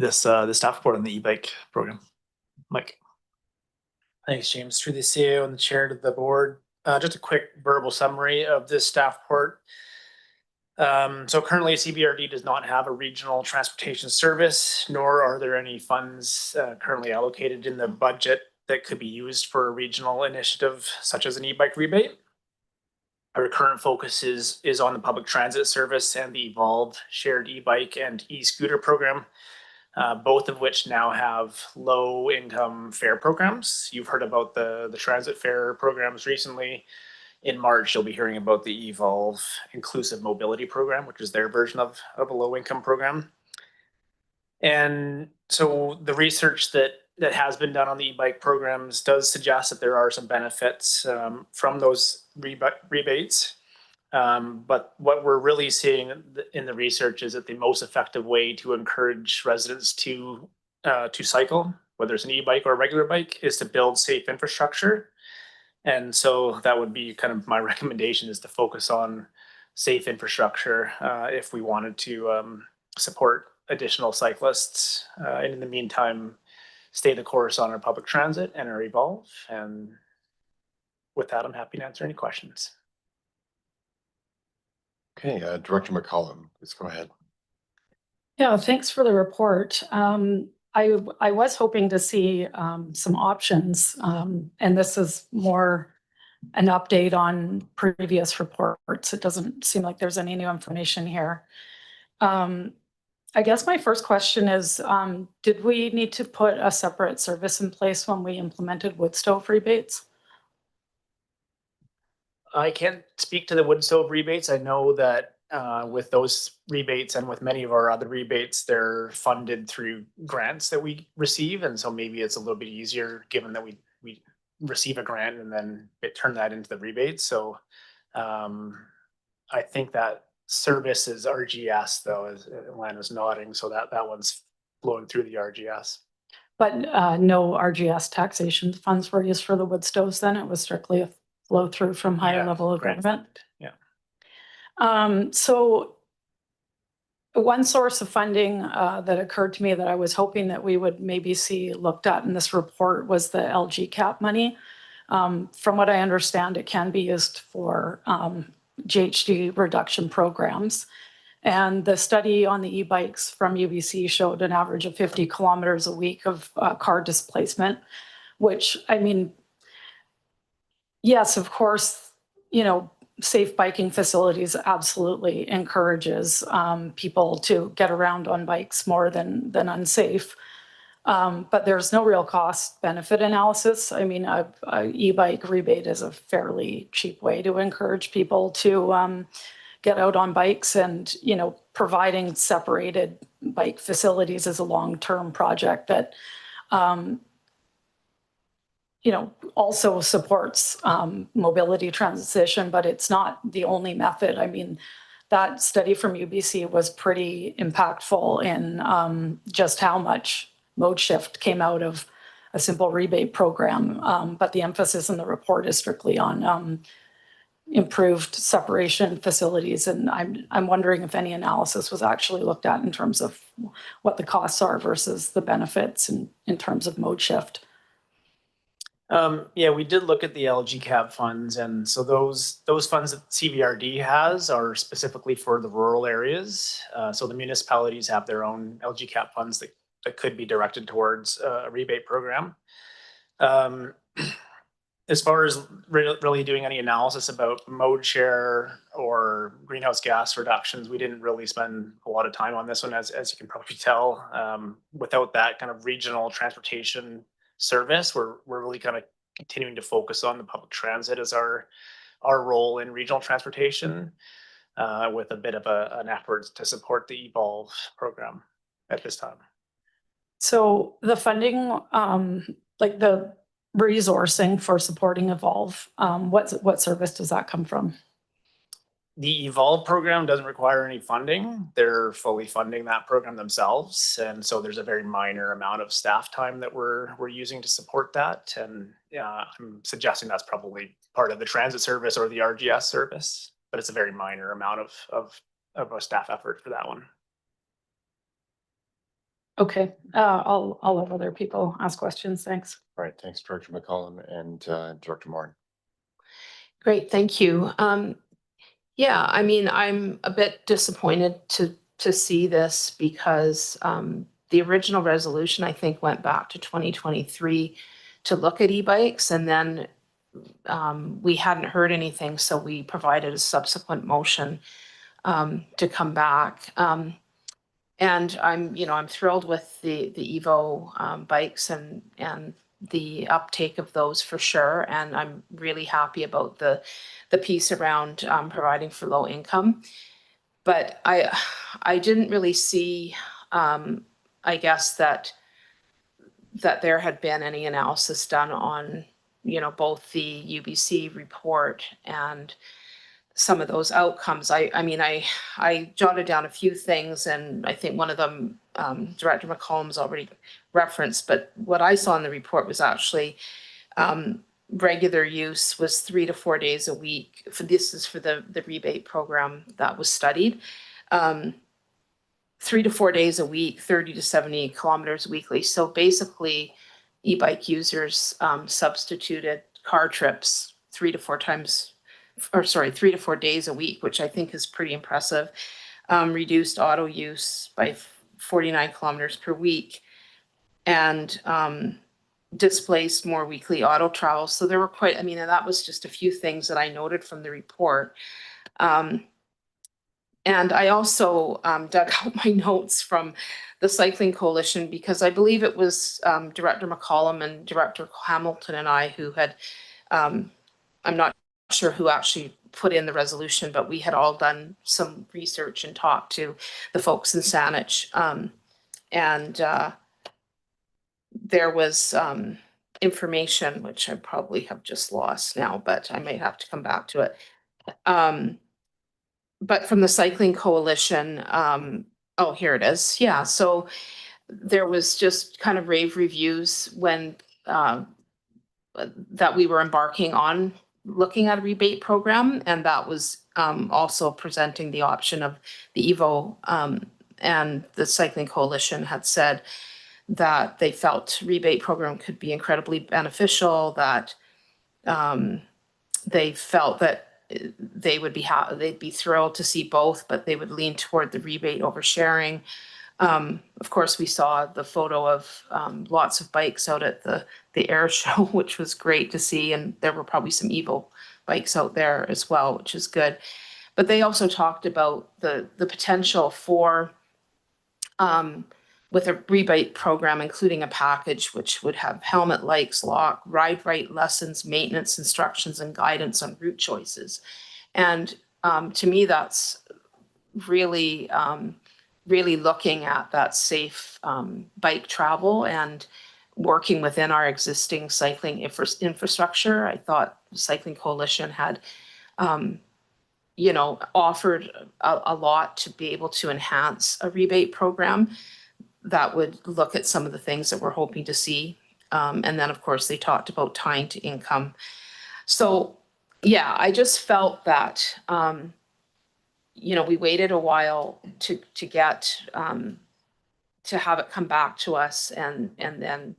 staff report on the e-bike program. Mike. Thanks, James. Through the CEO and the chair to the board. Just a quick verbal summary of this staff report. So currently CVRD does not have a regional transportation service, nor are there any funds currently allocated in the budget that could be used for a regional initiative such as an e-bike rebate. Our current focus is on the public transit service and the evolved shared e-bike and e-scooter program, both of which now have low income fare programs. You've heard about the transit fare programs recently. In March, you'll be hearing about the Evolve Inclusive Mobility Program, which is their version of a low income program. And so the research that has been done on the e-bike programs does suggest that there are some benefits from those rebates. But what we're really seeing in the research is that the most effective way to encourage residents to cycle, whether it's an e-bike or a regular bike, is to build safe infrastructure. And so that would be kind of my recommendation, is to focus on safe infrastructure if we wanted to support additional cyclists. And in the meantime, stay the course on our public transit and our Evolve. And with that, I'm happy to answer any questions. Okay, Director McCollum, please go ahead. Yeah, thanks for the report. I was hoping to see some options, and this is more an update on previous reports. It doesn't seem like there's any new information here. I guess my first question is, did we need to put a separate service in place when we implemented wood stove rebates? I can't speak to the wood stove rebates. I know that with those rebates and with many of our other rebates, they're funded through grants that we receive. And so maybe it's a little bit easier given that we receive a grant and then turn that into the rebates. So I think that service is RGS though, as Lana's nodding. So that one's flowing through the RGS. But no RGS taxation funds were used for the wood stoves then? It was strictly a flow through from higher level of grant government? funded, yeah. So one source of funding that occurred to me that I was hoping that we would maybe see looked at in this report was the LG cap money. From what I understand, it can be used for GHG reduction programs. And the study on the e-bikes from UBC showed an average of 50 kilometers a week of car displacement, which, I mean, yes, of course, you know, safe biking facilities absolutely encourages people to get around on bikes more than unsafe. But there's no real cost benefit analysis. I mean, a e-bike rebate is a fairly cheap way to encourage people to get out on bikes, and, you know, providing separated bike facilities is a long-term project that you know, also supports mobility transition, but it's not the only method. I mean, that study from UBC was pretty impactful in just how much mode shift came out of a simple rebate program. But the emphasis in the report is strictly on improved separation facilities. And I'm wondering if any analysis was actually looked at in terms of what the costs are versus the benefits in terms of mode shift. Yeah, we did look at the LG CAB funds, and so those funds that CVRD has are specifically for the rural areas. So the municipalities have their own LG CAB funds that could be directed towards a rebate program. As far as really doing any analysis about mode share or greenhouse gas reductions, we didn't really spend a lot of time on this one, as you can probably tell. Without that kind of regional transportation service, we're really kind of continuing to focus on the public transit as our role in regional transportation, with a bit of an effort to support the Evolve program at this time. So the funding, like the resourcing for supporting Evolve, what service does that come from? The Evolve program doesn't require any funding. They're fully funding that program themselves. And so there's a very minor amount of staff time that we're using to support that. And I'm suggesting that's probably part of the transit service or the RGS service, but it's a very minor amount of a staff effort for that one. Okay, I'll let other people ask questions. Thanks. All right, thanks, Director McCollum and Director Morin. Great, thank you. Yeah, I mean, I'm a bit disappointed to see this because the original resolution, I think, went back to 2023 to look at e-bikes, and then we hadn't heard anything, so we provided a subsequent motion to come back. And I'm thrilled with the Evo bikes and the uptake of those for sure. And I'm really happy about the piece around providing for low income. But I didn't really see, I guess, that there had been any analysis done on, both the UBC report and some of those outcomes. I mean, I jotted down a few things, and I think one of them Director McCollum's already referenced, but what I saw in the report was actually regular use was 3 to 4 days a week. This is for the rebate program that was studied. 3 to 4 days a week, 30 to 70 kilometers weekly. So basically, e-bike users substituted car trips 3 to 4 days a week, which I think is pretty impressive. Reduced auto use by 49 kilometers per week, and displaced more weekly auto travel. So there were and that was just a few things that I noted from the report. And I also dug out my notes from the Cycling Coalition, because I believe it was Director McCollum and Director Hamilton and I who had, I'm not sure who actually put in the resolution, but we had all done some research and talked to the folks in Saanich. There was information, which I probably have just lost now, but I may have to come back to it. But from the Cycling Coalition, oh, here it is. Yeah, so there was just kind of rave reviews when that we were embarking on looking at a rebate program, and that was also presenting the option of the EVO. And the Cycling Coalition had said that they felt rebate program could be incredibly beneficial, that they felt that they would be they'd be thrilled to see both, but they would lean toward the rebate over sharing. Of course, we saw the photo of lots of bikes out at the air show, which was great to see, and there were probably some EVO bikes out there as well, which is good. But they also talked about the potential for with a rebate program, including a package which would have helmet lights, lock, ride right lessons, maintenance instructions, and guidance on route choices. And to me, that's really, really looking at that safe bike travel and working within our existing cycling infrastructure. I thought the Cycling Coalition had, you know, offered a lot to be able to enhance a rebate program that would look at some of the things that we're hoping to see. And then, of course, they talked about tying to income. So, yeah, I just felt that, you know, we waited a while to get, to have it come back to us. And then,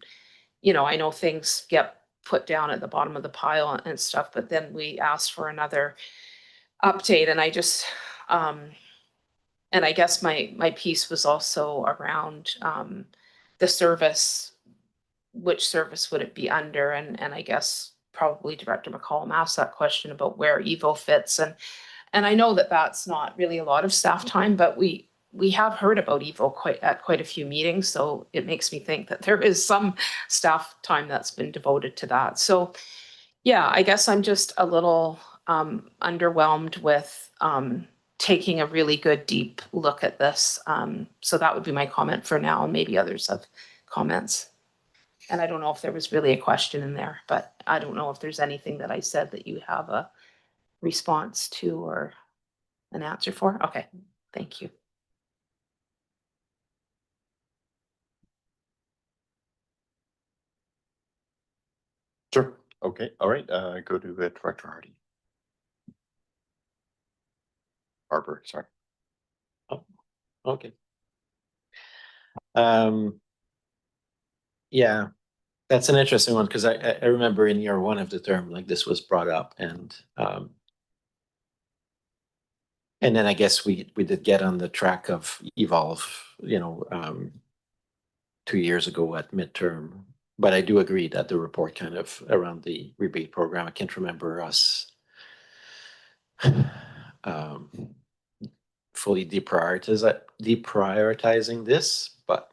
you know, I know things get put down at the bottom of the pile and stuff, but then we asked for another update. And I just, and I guess my piece was also around the service, which service would it be under? And I guess probably Director McCollum asked that question about where EVO fits. And I know that that's not really a lot of staff time, but we have heard about EVO at quite a few meetings. So it makes me think that there is some staff time that's been devoted to that. So yeah, I guess I'm just a little underwhelmed with taking a really good deep look at this. So that would be my comment for now, and maybe others have comments. And I don't know if there was really a question in there, but I don't know if there's anything that I said that you have a response to or an answer for. Okay, thank you. Sure. Okay. All right. Go to Director Hardy. Harper, sorry. Oh, okay. Yeah, that's an interesting one because I remember in year one of the term, like this was brought up, and then I guess we did get on the track of evolve, you know, 2 years ago at midterm. But I do agree that the report kind of around the rebate program, I can't remember us fully deprioritizing this, but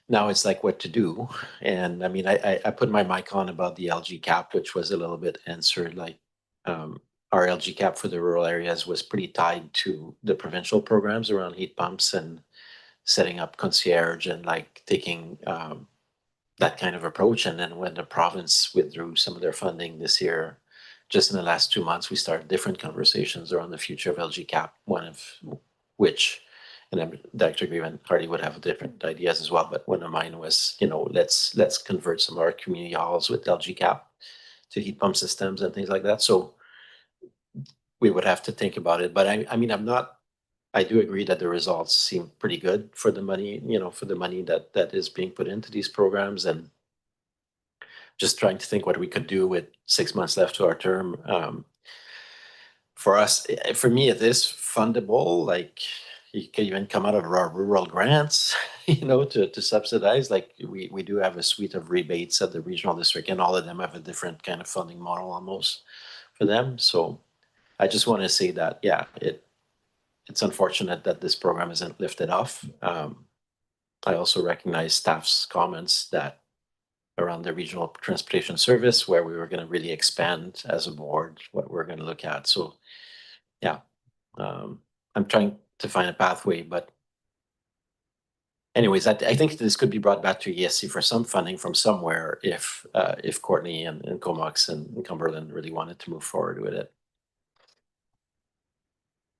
now it's like what to do. And I mean, I put my mic on about the LG cap, which was a little bit answered, like our LG cap for the rural areas was pretty tied to the provincial programs around heat pumps and setting up concierge and like taking that kind of approach. And then when the province withdrew some of their funding this year, just in the last 2 months, we started different conversations around the future of LG cap, one of which, and then Dr. Green Hardy would have different ideas as well, but one of mine was, you know, let's convert some of our community halls with LG cap to heat pump systems and things like that. So we would have to think about it. But I mean, I do agree that the results seem pretty good for the money, you know, for the money that is being put into these programs, and just trying to think what we could do with 6 months left to our term. For us, for me, it is fundable. Like you can even come out of our rural grants, you know, to subsidize. Like we do have a suite of rebates at the regional district, and all of them have a different kind of funding model almost for them. So I just want to say that, yeah, it's unfortunate that this program isn't lifted off. I also recognize staff's comments that around the regional transportation service, where we were going to really expand as a board what we're going to look at. So yeah, I'm trying to find a pathway, but anyways, I think this could be brought back to ESC for some funding from somewhere if Courtney and Comox and Cumberland really wanted to move forward with it.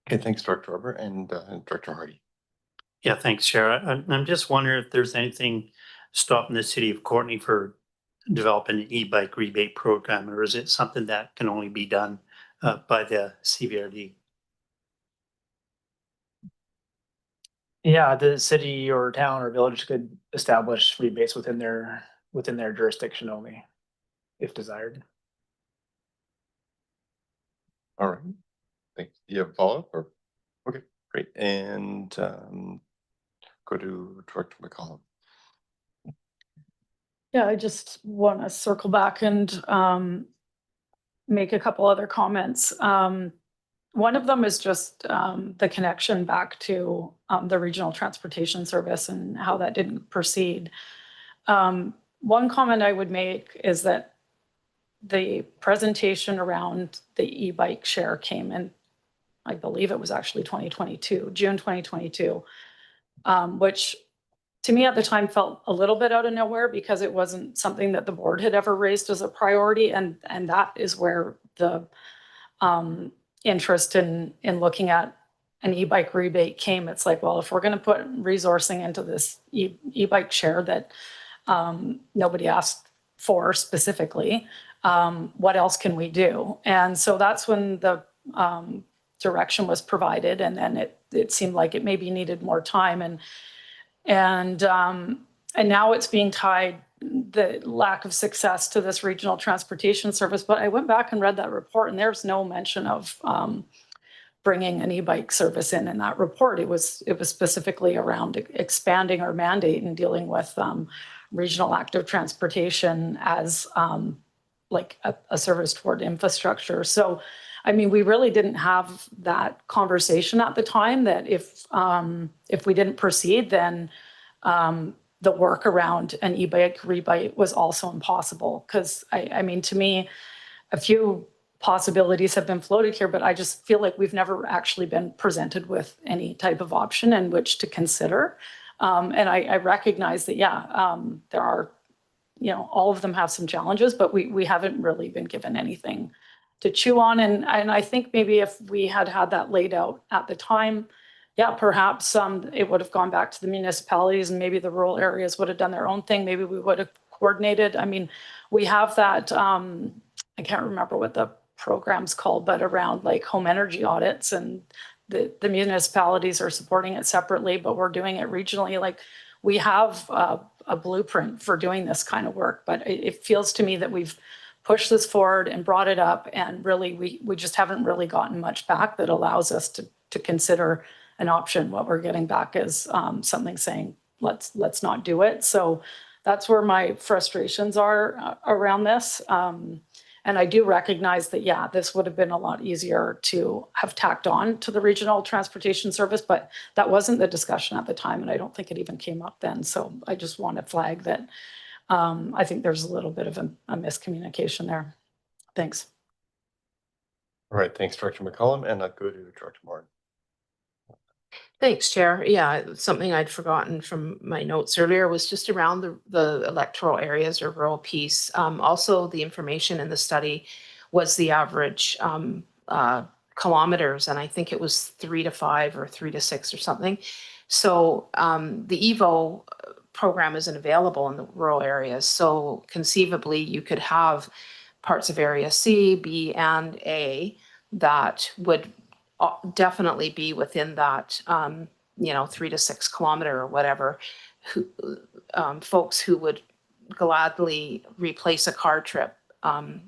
Okay, thanks, Director Arbor and Director Hardy. Yeah, thanks, Chair. I'm just wondering if there's anything stopping the city of Courtney for developing an e-bike rebate program, or is it something that can only be done by the CVRD? Yeah, the city or town or village could establish rebates within their jurisdiction only, if desired. All right. Thanks. Do you have a follow-up or? Okay, great. And go to Director McCollum. Yeah, I just want to circle back and make a couple other comments. One of them is just the connection back to the regional transportation service and how that didn't proceed. One comment I would make is that the presentation around the e-bike share came in, I believe it was actually June 2022, which to me at the time felt a little bit out of nowhere because it wasn't something that the board had ever raised as a priority. And that is where the interest in looking at an e-bike rebate came. It's like, well, if we're going to put resourcing into this e-bike share that nobody asked for specifically, what else can we do? And so that's when the direction was provided, and then it seemed like it maybe needed more time, and now it's being tied, the lack of success, to this regional transportation service. But I went back and read that report, and there's no mention of bringing an e-bike service in that report. It was specifically around expanding our mandate and dealing with regional active transportation as like a service toward infrastructure. So, I mean, we really didn't have that conversation at the time, that if we didn't proceed, then the work around an e-bike rebate was also impossible. Because I mean, to me, a few possibilities have been floated here, but I just feel like we've never actually been presented with any type of option in which to consider. And I recognize that, there are, all of them have some challenges, but we haven't really been given anything to chew on. And I think maybe if we had that laid out at the time, perhaps it would have gone back to the municipalities, and maybe the rural areas would have done their own thing. Maybe we would have coordinated. I mean, we have that, I can't remember what the program's called, but around like home energy audits, and the municipalities are supporting it separately, but we're doing it regionally. Like, we have a blueprint for doing this kind of work, but it feels to me that we've pushed this forward and brought it up, and really we just haven't really gotten much back that allows us to consider an option. What we're getting back is something saying, let's not do it. So that's where my frustrations are around this. And I do recognize that, this would have been a lot easier to have tacked on to the regional transportation service, but that wasn't the discussion at the time, and I don't think it even came up then. So I just want to flag that I think there's a little bit of a miscommunication there. Thanks. All right, thanks, Director McCollum, and I'll go to Director Morin. Thanks, Chair. Yeah, something I'd forgotten from my notes earlier was just around the electoral areas or rural piece. Also, the information in the study was the average kilometers, and I think it was 3 to 5 or 3 to 6 or something. So the EVO program isn't available in the rural areas. So conceivably, you could have parts of area C, B, and A that would definitely be within that 3 to 6 kilometer or whatever, folks who would gladly replace a car trip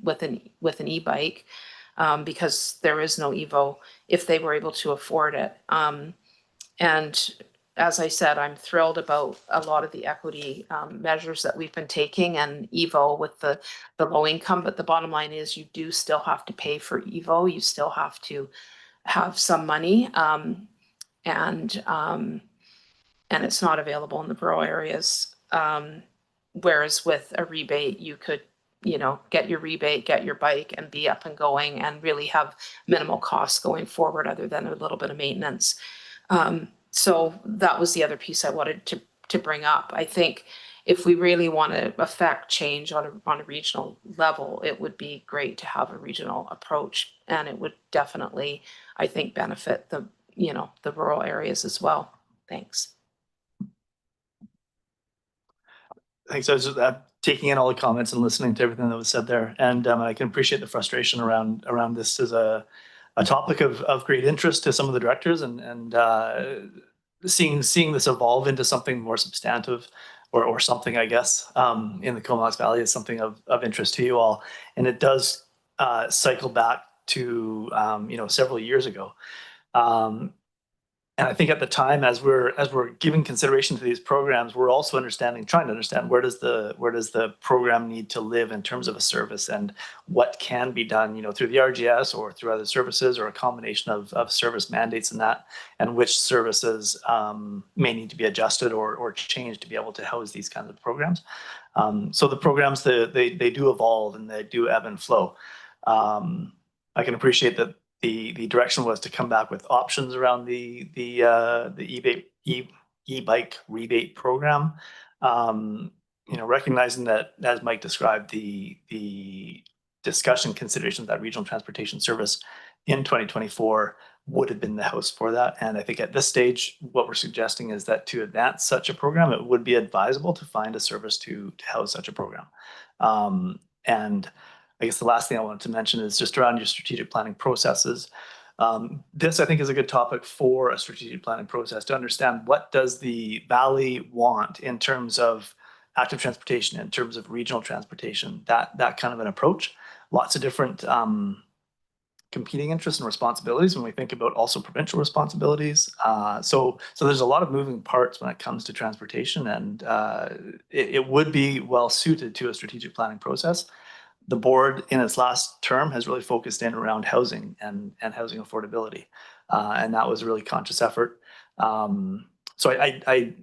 with an e-bike because there is no EVO if they were able to afford it. And as I said, I'm thrilled about a lot of the equity measures that we've been taking, and EVO with the low income. But the bottom line is, you do still have to pay for EVO. You still have to have some money, and it's not available in the rural areas. whereas with a rebate, you could, get your rebate, get your bike and be up and going and really have minimal costs going forward other than a little bit of maintenance. So that was the other piece I wanted to bring up. I think if we really want to affect change on a regional level, it would be great to have a regional approach, and it would definitely, I think, benefit the rural areas as well. Thanks. Thanks. I was just taking in all the comments and listening to everything that was said there, and I can appreciate the frustration around this as a topic of great interest to some of the directors, and seeing this evolve into something more substantive or something, I guess, in the Comox Valley is something of interest to you all, and it does cycle back to several years ago. And I think at the time, as we're giving consideration to these programs, we're also trying to understand where does the program need to live in terms of a service, and what can be done, through the RGS or through other services, or a combination of service mandates and that, and which services may need to be adjusted or changed to be able to house these kinds of programs. So the programs, they do evolve and they do ebb and flow. I can appreciate that the direction was to come back with options around the e-bike rebate program. Recognizing that, as Mike described, the discussion consideration of that regional transportation service in 2024 would have been the house for that. And I think at this stage, what we're suggesting is that to advance such a program, it would be advisable to find a service to house such a program. And I guess the last thing I wanted to mention is just around your strategic planning processes. This, I think, is a good topic for a strategic planning process to understand what does the Valley want in terms of active transportation, in terms of regional transportation, that kind of an approach. Lots of different competing interests and responsibilities when we think about also provincial responsibilities. So there's a lot of moving parts when it comes to transportation, and it would be well suited to a strategic planning process. The board in its last term has really focused in around housing and housing affordability. And that was a really conscious effort. So I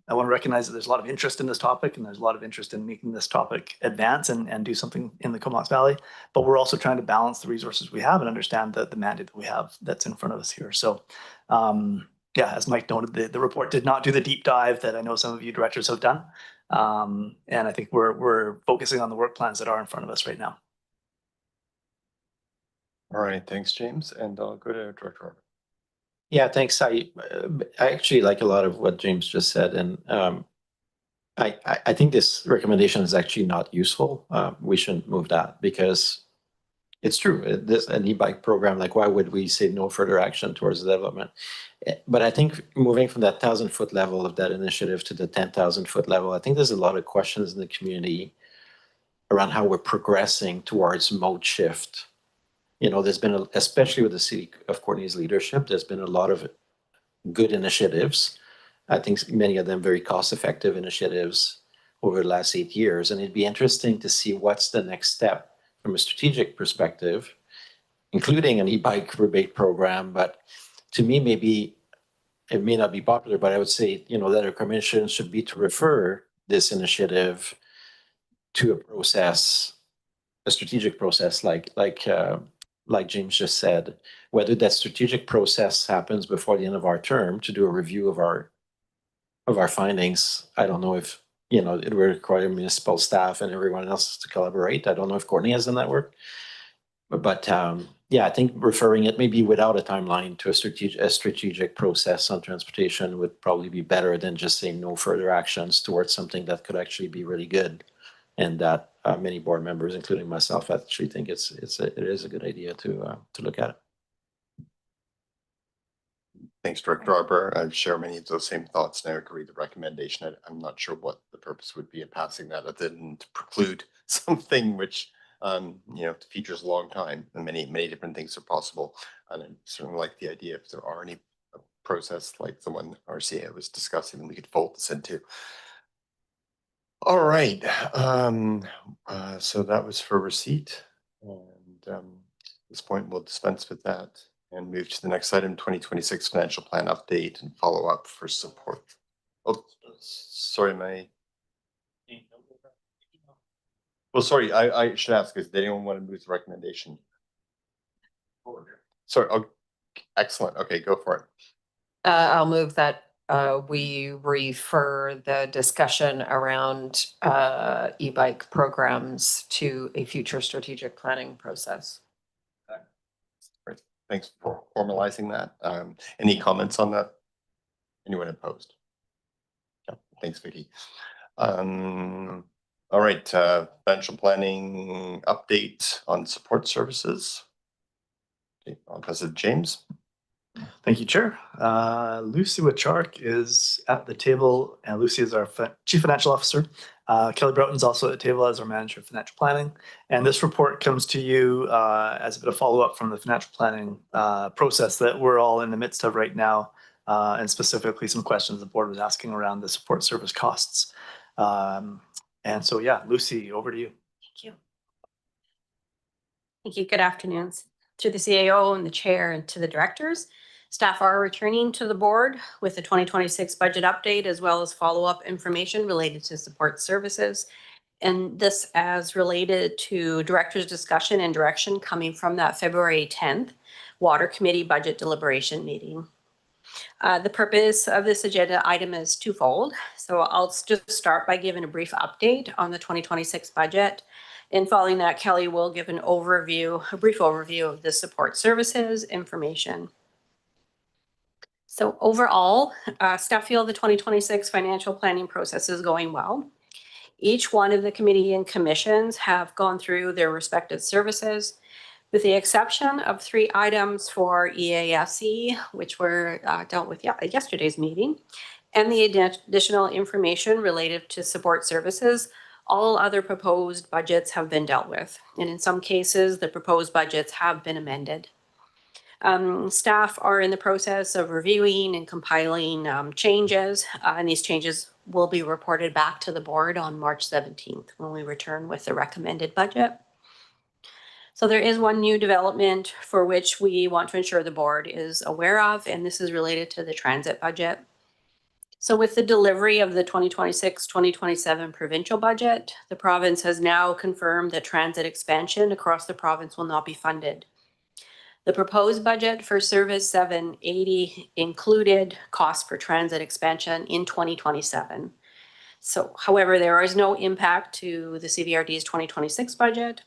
want to recognize that there's a lot of interest in this topic, and there's a lot of interest in making this topic advance and do something in the Comox Valley. But we're also trying to balance the resources we have and understand the mandate that we have that's in front of us here. So yeah, as Mike noted, the report did not do the deep dive that I know some of you directors have done. And I think we're focusing on the work plans that are in front of us right now. All right, thanks, James. And I'll go to Director Arbor. Yeah, thanks. I actually like a lot of what James just said, and I think this recommendation is actually not useful. We shouldn't move that, because it's true. This an e-bike program, like, why would we say no further action towards the development? But I think moving from that 1,000-foot level of that initiative to the 10,000-foot level, I think there's a lot of questions in the community around how we're progressing towards mode shift. There's been, especially with the City of Courtenay's leadership, there's been a lot of good initiatives. I think many of them very cost-effective initiatives over the last 8 years. And it'd be interesting to see what's the next step from a strategic perspective, including an e-bike rebate program. But to me, maybe it may not be popular, but I would say, that our commission should be to refer this initiative to a process, a strategic process, like James just said. Whether that strategic process happens before the end of our term to do a review of our findings, I don't know if it would require municipal staff and everyone else to collaborate. I don't know if Courtney has done that work, but yeah, I think referring it maybe without a timeline to a strategic process on transportation would probably be better than just saying no further actions towards something that could actually be really good, and that many board members, including myself, actually think it is a good idea to look at it. Thanks, Director Arbor. I share many of those same thoughts, and I agree the recommendation. I'm not sure what the purpose would be of passing that other than to preclude something which features a long time, and many different things are possible. And I certainly like the idea, if there are any process like the one RCA was discussing, we could fold this into. All right. So that was for receipt, and at this point we'll dispense with that and move to the next item, 2026 financial plan update and follow up for support. Oh, sorry, Well, sorry, I should ask, does anyone want to move the recommendation? Sorry, oh, excellent. Okay, go for it. I'll move that we refer the discussion around e-bike programs to a future strategic planning process. Great. Thanks for formalizing that. Any comments on that? Anyone opposed? Yeah, thanks, Vicky. All right, financial planning update on support services. Okay, I'll pass it to James. Thank you, Chair. Lucy Wachark is at the table, and Lucy is our Chief Financial Officer. Kelly Broughton's also at the table as our Manager of Financial Planning. And this report comes to you as a bit of follow-up from the financial planning process that we're all in the midst of right now, and specifically some questions the board was asking around the support service costs. And so, yeah, Lucy, over to you. Thank you. Thank you. Good afternoon to the CAO and the chair and to the directors. Staff are returning to the board with the 2026 budget update as well as follow-up information related to support services. And this as related to director's discussion and direction coming from that February 10th Water Committee budget deliberation meeting. The purpose of this agenda item is twofold. So I'll just start by giving a brief update on the 2026 budget. And following that, Kelly will give a brief overview of the support services information. So overall, staff feel the 2026 financial planning process is going well. Each one of the committee and commissions have gone through their respective services, with the exception of 3 items for EASC, which were dealt with at yesterday's meeting, and the additional information related to support services. All other proposed budgets have been dealt with, and in some cases, the proposed budgets have been amended. Staff are in the process of reviewing and compiling changes, and these changes will be reported back to the board on March 17th when we return with the recommended budget. So there is one new development for which we want to ensure the board is aware of, and this is related to the transit budget. So with the delivery of the 2026-2027 provincial budget, the province has now confirmed that transit expansion across the province will not be funded. The proposed budget for Service 780 included costs for transit expansion in 2027. So, however, there is no impact to the CVRD's 2026 budget.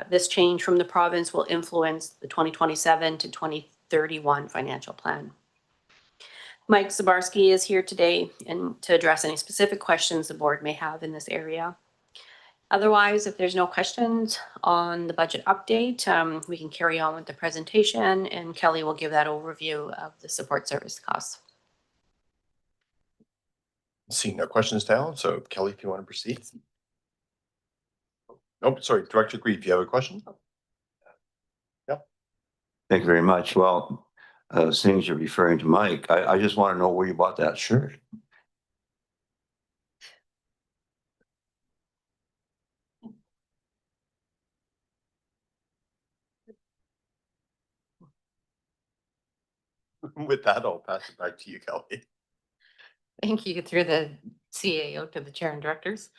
This change from the province will influence the 2027 to 2031 financial plan. Mike Zabarski is here today and to address any specific questions the board may have in this area. Otherwise, if there's no questions on the budget update, we can carry on with the presentation, and Kelly will give that overview of the support service costs. Seeing no questions now, so Kelly, if you want to proceed. Oh, sorry, Director Grieve, you have a question? Yep. Thank you very much. Well, seeing as you're referring to Mike, I just want to know where you bought that shirt. With that, I'll pass it back to you, Kelly. Thank you through the CAO to the chair and directors.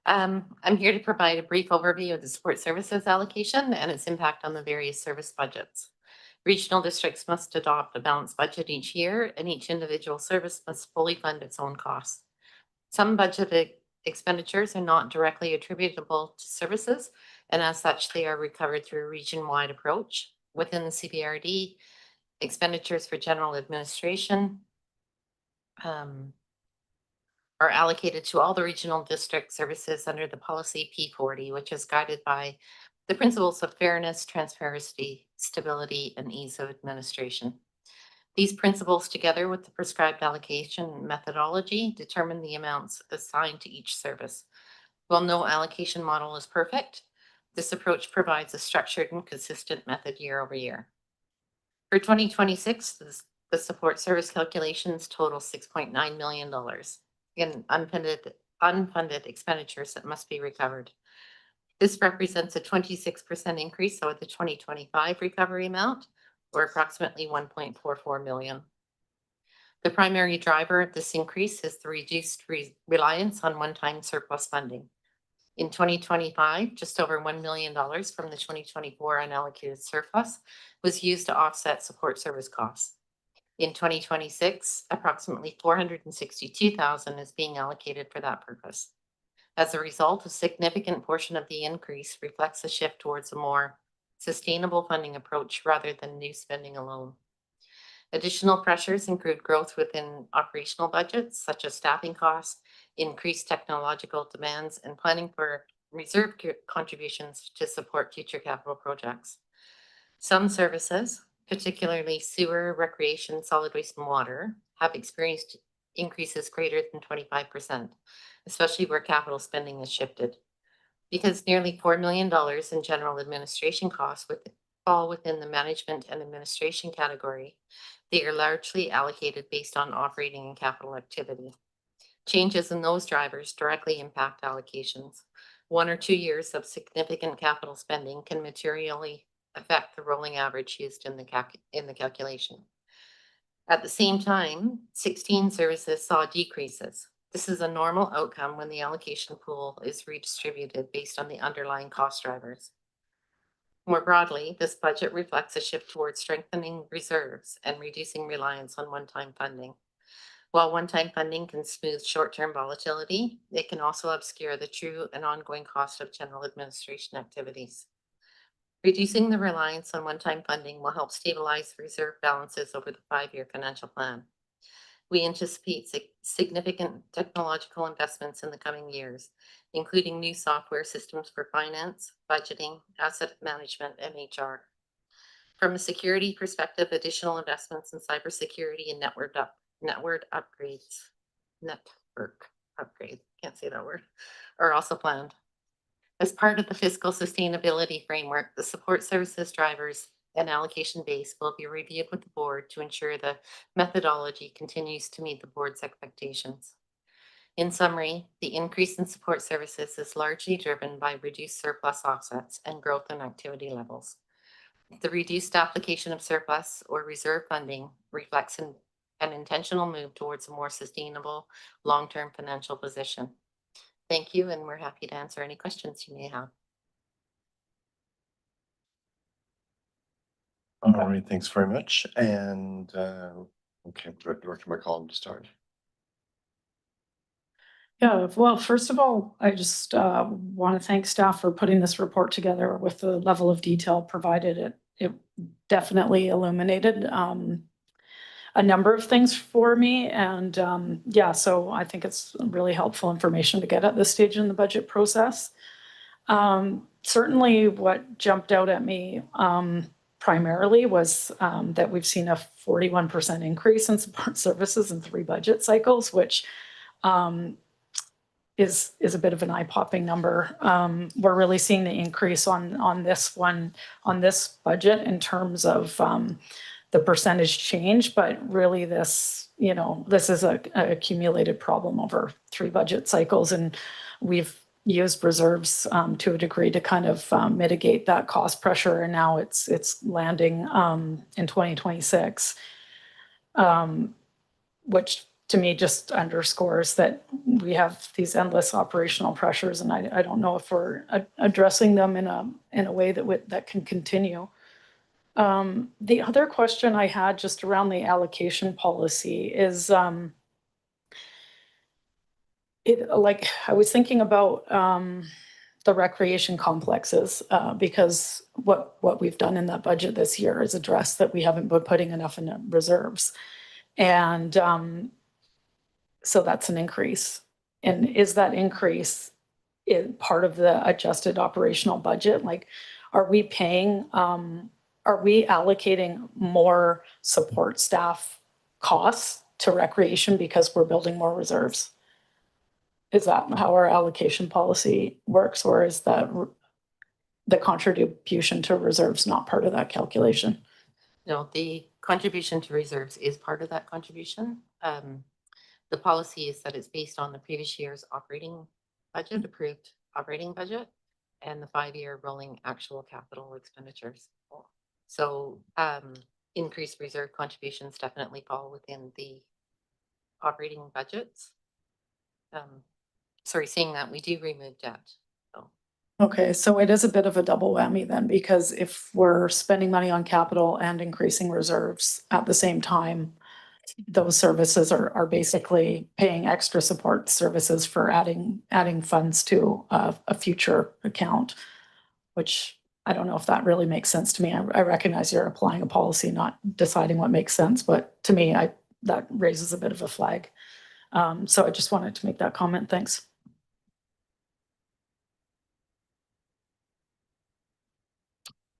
I'm here to provide a brief overview of the support services allocation and its impact on the various service budgets. Regional districts must adopt a balanced budget each year, and each individual service must fully fund its own costs. Some budgeted expenditures are not directly attributable to services, and as such, they are recovered through a region-wide approach. Within the CVRD, expenditures for general administration are allocated to all the regional district services under the policy P40, which is guided by the principles of fairness, transparency, stability, and ease of administration. These principles, together with the prescribed allocation methodology, determine the amounts assigned to each service. While no allocation model is perfect, this approach provides a structured and consistent method year over year. For 2026, the support service calculations total $6.9 million in unfunded expenditures that must be recovered. This represents a 26% increase over the 2025 recovery amount, or approximately $1.44 million. The primary driver of this increase is the reduced reliance on one-time surplus funding. In 2025, just over $1 million from the 2024 unallocated surplus was used to offset support service costs. In 2026, approximately $462,000 is being allocated for that purpose. As a result, a significant portion of the increase reflects a shift towards a more sustainable funding approach rather than new spending alone. Additional pressures include growth within operational budgets, such as staffing costs, increased technological demands, and planning for reserve contributions to support future capital projects. Some services, particularly sewer, recreation, solid waste, and water, have experienced increases greater than 25%, especially where capital spending has shifted. Because nearly $4 million in general administration costs fall within the management and administration category, they are largely allocated based on operating and capital activity. Changes in those drivers directly impact allocations. 1 or 2 years of significant capital spending can materially affect the rolling average used in the calculation. At the same time, 16 services saw decreases. This is a normal outcome when the allocation pool is redistributed based on the underlying cost drivers. More broadly, this budget reflects a shift towards strengthening reserves and reducing reliance on one-time funding. While one-time funding can smooth short-term volatility, it can also obscure the true and ongoing cost of general administration activities. Reducing the reliance on one-time funding will help stabilize reserve balances over the 5-year financial plan. We anticipate significant technological investments in the coming years, including new software systems for finance, budgeting, asset management, and HR. From a security perspective, additional investments in cybersecurity and network upgrades, can't say that word, are also planned. As part of the fiscal sustainability framework, the support services drivers and allocation base will be reviewed with the board to ensure the methodology continues to meet the board's expectations. In summary, the increase in support services is largely driven by reduced surplus offsets and growth in activity levels. The reduced application of surplus or reserve funding reflects an intentional move towards a more sustainable long-term financial position. Thank you, and we're happy to answer any questions you may have. All right, thanks very much. And okay, Director McCollum to start. Yeah, well, first of all, I just want to thank staff for putting this report together with the level of detail provided. It definitely illuminated a number of things for me. And yeah, so I think it's really helpful information to get at this stage in the budget process. Certainly what jumped out at me primarily was that we've seen a 41% increase in support services in 3 budget cycles, which is a bit of an eye-popping number. We're really seeing the increase on this budget in terms of the percentage change, but really this is a accumulated problem over 3 budget cycles, and we've used reserves to a degree to kind of mitigate that cost pressure, and now it's landing in 2026, which to me just underscores that we have these endless operational pressures, and I don't know if we're addressing them in a way that can continue. The other question I had just around the allocation policy is I was thinking about the recreation complexes because what we've done in that budget this year is address that we haven't been putting enough in reserves, and so that's an increase. And is that increase part of the adjusted operational budget? Like, are we allocating more support staff costs to recreation because we're building more reserves? Is that how our allocation policy works, or is that the contribution to reserves not part of that calculation? No, the contribution to reserves is part of that contribution. The policy is that it's based on the previous year's operating budget, approved operating budget, and the 5-year rolling actual capital expenditures. So increased reserve contributions definitely fall within the operating budgets. Saying that, we do remove debt. Okay, so it is a bit of a double whammy then, because if we're spending money on capital and increasing reserves at the same time, those services are basically paying extra support services for adding funds to a future account, which I don't know if that really makes sense to me. I recognize you're applying a policy, not deciding what makes sense, but to me, that raises a bit of a flag. So I just wanted to make that comment. Thanks.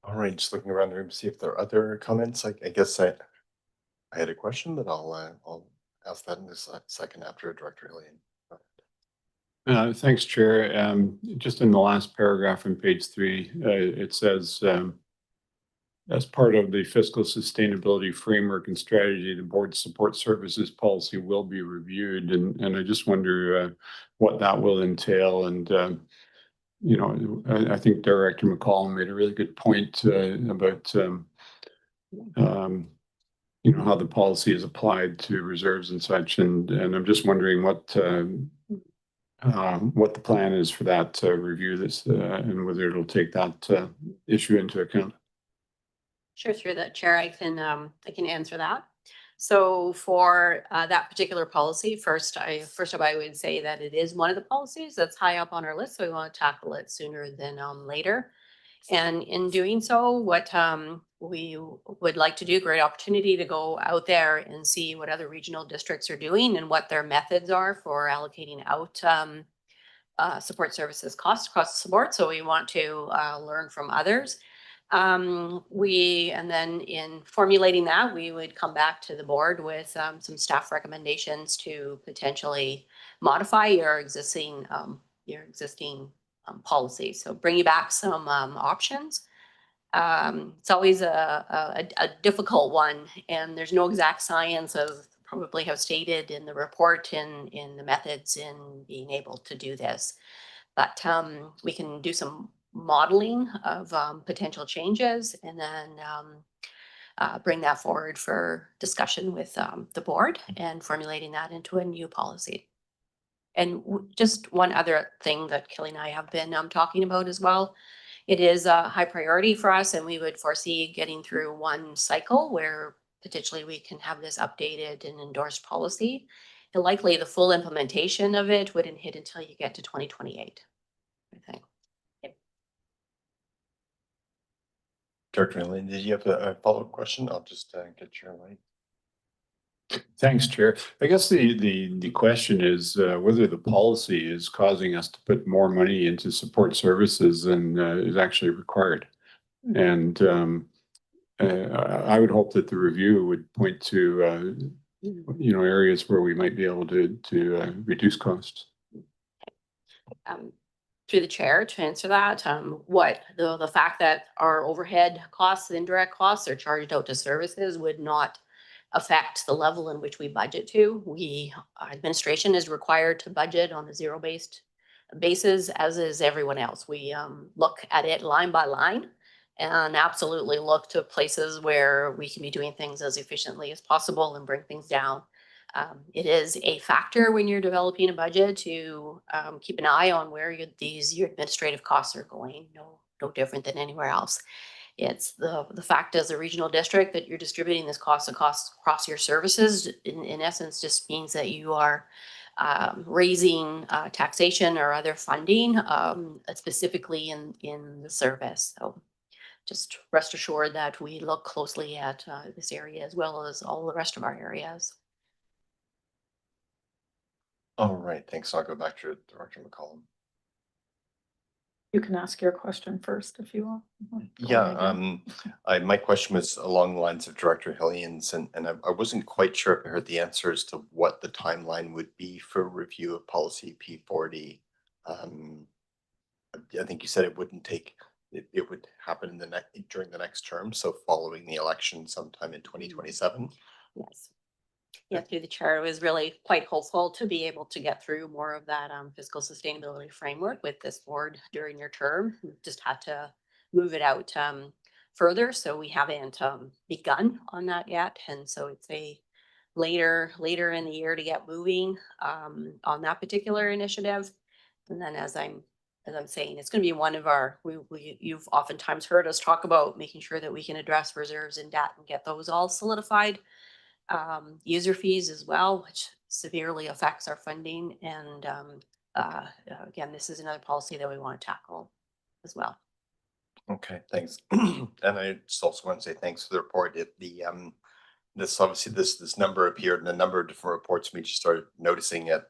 All right, just looking around the room to see if there are other comments. I guess I had a question, but I'll ask that in a second after Director Hillian. Thanks, Chair. Just in the last paragraph on page 3, it says, as part of the fiscal sustainability framework and strategy, the board support services policy will be reviewed. And I just wonder what that will entail. And, you know, I think Director McCollum made a really good point about, you know, how the policy is applied to reserves and such. And I'm just wondering what the plan is for that to review this and whether it'll take that issue into account. Sure, through the chair, I can answer that. So for that particular policy, first of all, I would say that it is one of the policies that's high up on our list, so we want to tackle it sooner than later. And in doing so, what we would like to do, great opportunity to go out there and see what other regional districts are doing and what their methods are for allocating out support services costs across the board. So we want to learn from others. And then in formulating that, we would come back to the board with some staff recommendations to potentially modify your existing policy. So bring you back some options. It's always a difficult one, and there's no exact science of probably have stated in the report in the methods in being able to do this. But we can do some modeling of potential changes and then bring that forward for discussion with the board and formulating that into a new policy. And just one other thing that Kelly and I have been talking about as well. It is a high priority for us, and we would foresee getting through one cycle where potentially we can have this updated and endorsed policy. And likely the full implementation of it wouldn't hit until you get to 2028, I think. Director Hillian, did you have a follow-up question? I'll just get your light. Thanks, Chair. I guess the question is whether the policy is causing us to put more money into support services than is actually required. And I would hope that the review would point to you know, areas where we might be able to reduce costs. Through the chair to answer that, what the fact that our overhead costs, indirect costs are charged out to services would not affect the level in which we budget to. Administration is required to budget on a zero-based basis, as is everyone else. We look at it line by line and absolutely look to places where we can be doing things as efficiently as possible and bring things down. It is a factor when you're developing a budget to keep an eye on where your administrative costs are going. No different than anywhere else. It's the fact as a regional district that you're distributing this cost across your services. In essence, just means that you are raising taxation or other funding specifically in the service. So just rest assured that we look closely at this area as well as all the rest of our areas. All right, thanks. I'll go back to Director McCollum. You can ask your question first if you want. Yeah, my question was along the lines of Director Hillian's, and I wasn't quite sure if I heard the answer as to what the timeline would be for review of policy P40. I think you said it wouldn't take, it would happen during the next term, so following the election sometime in 2027. Yes. Yeah, through the chair, it was really quite hopeful to be able to get through more of that fiscal sustainability framework with this board during your term. We've just had to move it out further, so we haven't begun on that yet, and so it's a later in the year to get moving on that particular initiative. And then as I'm as I'm saying, it's going to be one of our, you've oftentimes heard us talk about making sure that we can address reserves and debt and get those all solidified. User fees as well, which severely affects our funding. And again, this is another policy that we want to tackle as well. Okay, thanks. And I just also want to say thanks for the report. This obviously this number appeared in a number of different reports. We just started noticing it,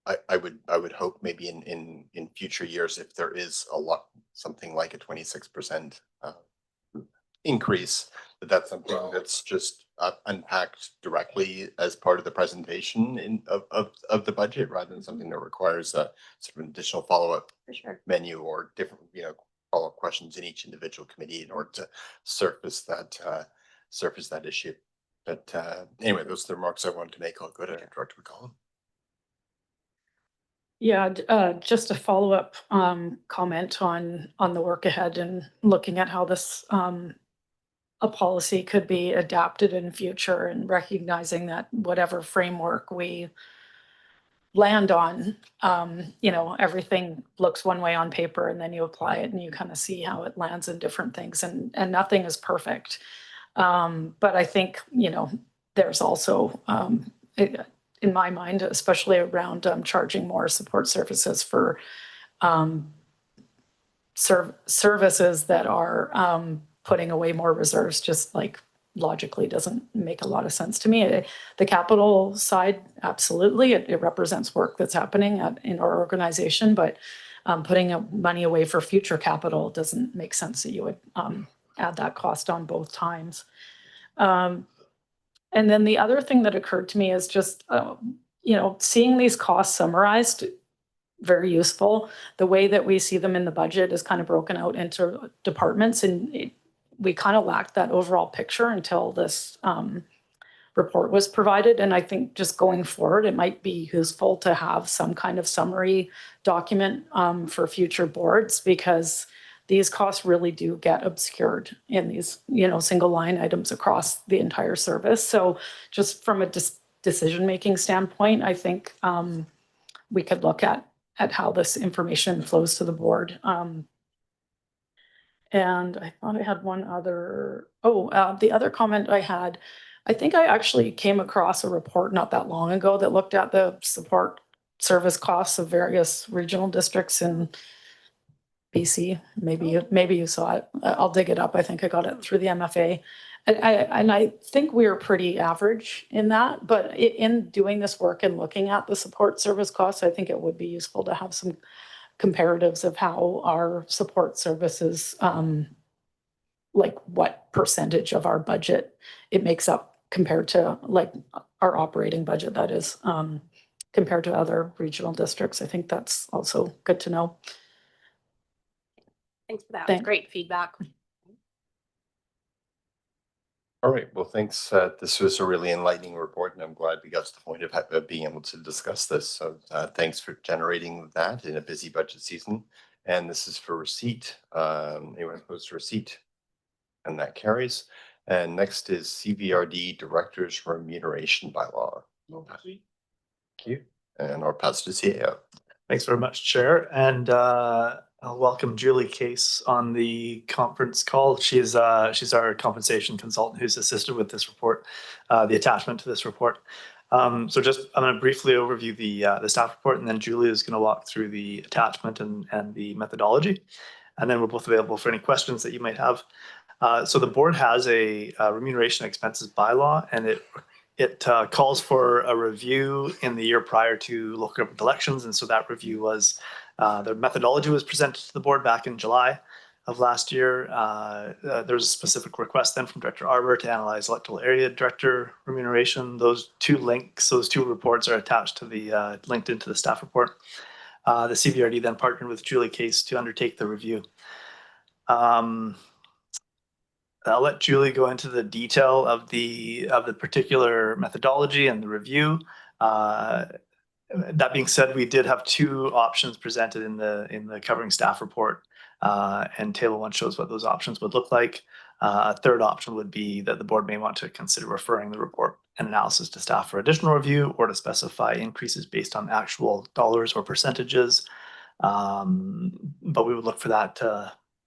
I would hope maybe in future years, if there is something like a 26% increase, that's something that's just unpacked directly as part of the presentation of the budget, rather than something that requires a sort of an additional follow-up For sure. menu or different, follow-up questions in each individual committee in order to surface that issue. But anyway, those are the remarks I wanted to make. I'll go to Director McCollum. Yeah, just a follow-up comment on the work ahead and looking at how this a policy could be adapted in future, and recognizing that whatever framework we land on, everything looks one way on paper, and then you apply it and you kind of see how it lands in different things, and nothing is perfect. But I think, there's also, in my mind, especially around charging more support services for services that are putting away more reserves, just like logically doesn't make a lot of sense to me. The capital side, absolutely, it represents work that's happening in our organization, but putting money away for future capital doesn't make sense that you would add that cost on both times. And then the other thing that occurred to me is just, seeing these costs summarized, very useful. The way that we see them in the budget is kind of broken out into departments, and we kind of lacked that overall picture until this report was provided. And I think just going forward, it might be useful to have some kind of summary document for future boards, because these costs really do get obscured in these, single line items across the entire service. So just from a decision-making standpoint, I think we could look at how this information flows to the board. And I thought I had one other, the other comment I had, I think I actually came across a report not that long ago that looked at the support service costs of various regional districts in BC. Maybe you saw it. I'll dig it up. I think I got it through the MFA. And I think we are pretty average in that, but in doing this work and looking at the support service costs, I think it would be useful to have some comparatives of how our support services, like what percentage of our budget it makes up compared to like our operating budget, that is, compared to other regional districts. I think that's also good to know. Thanks for that. Thanks. Great feedback. All right, well, thanks. This was a really enlightening report, and I'm glad we got to the point of being able to discuss this. So thanks for generating that in a busy budget season. And this is for receipt. Anyone opposed to receipt? And that carries. And next is CVRD Director's Remuneration Bylaw. Thank you. And I'll pass to CAO. Thanks very much, Chair. And I'll welcome Julie Case on the conference call. She's our compensation consultant who's assisted with this report, the attachment to this report. So just I'm going to briefly overview the staff report, and then Julie is going to walk through the attachment and the methodology, and then we're both available for any questions that you might have. So the board has a remuneration expenses bylaw, and it calls for a review in the year prior to local government elections. And so that review was, the methodology was presented to the board back in July of last year. There was a specific request then from Director Arbor to analyze electoral area director remuneration. Those two reports are attached to the, linked into the staff report. The CVRD then partnered with Julie Case to undertake the review. I'll let Julie go into the detail of the particular methodology and the review. That being said, we did have two options presented in the covering staff report, and table 1 shows what those options would look like. A third option would be that the board may want to consider referring the report an analysis to staff for additional review or to specify increases based on actual dollars or percentages. But we would look for that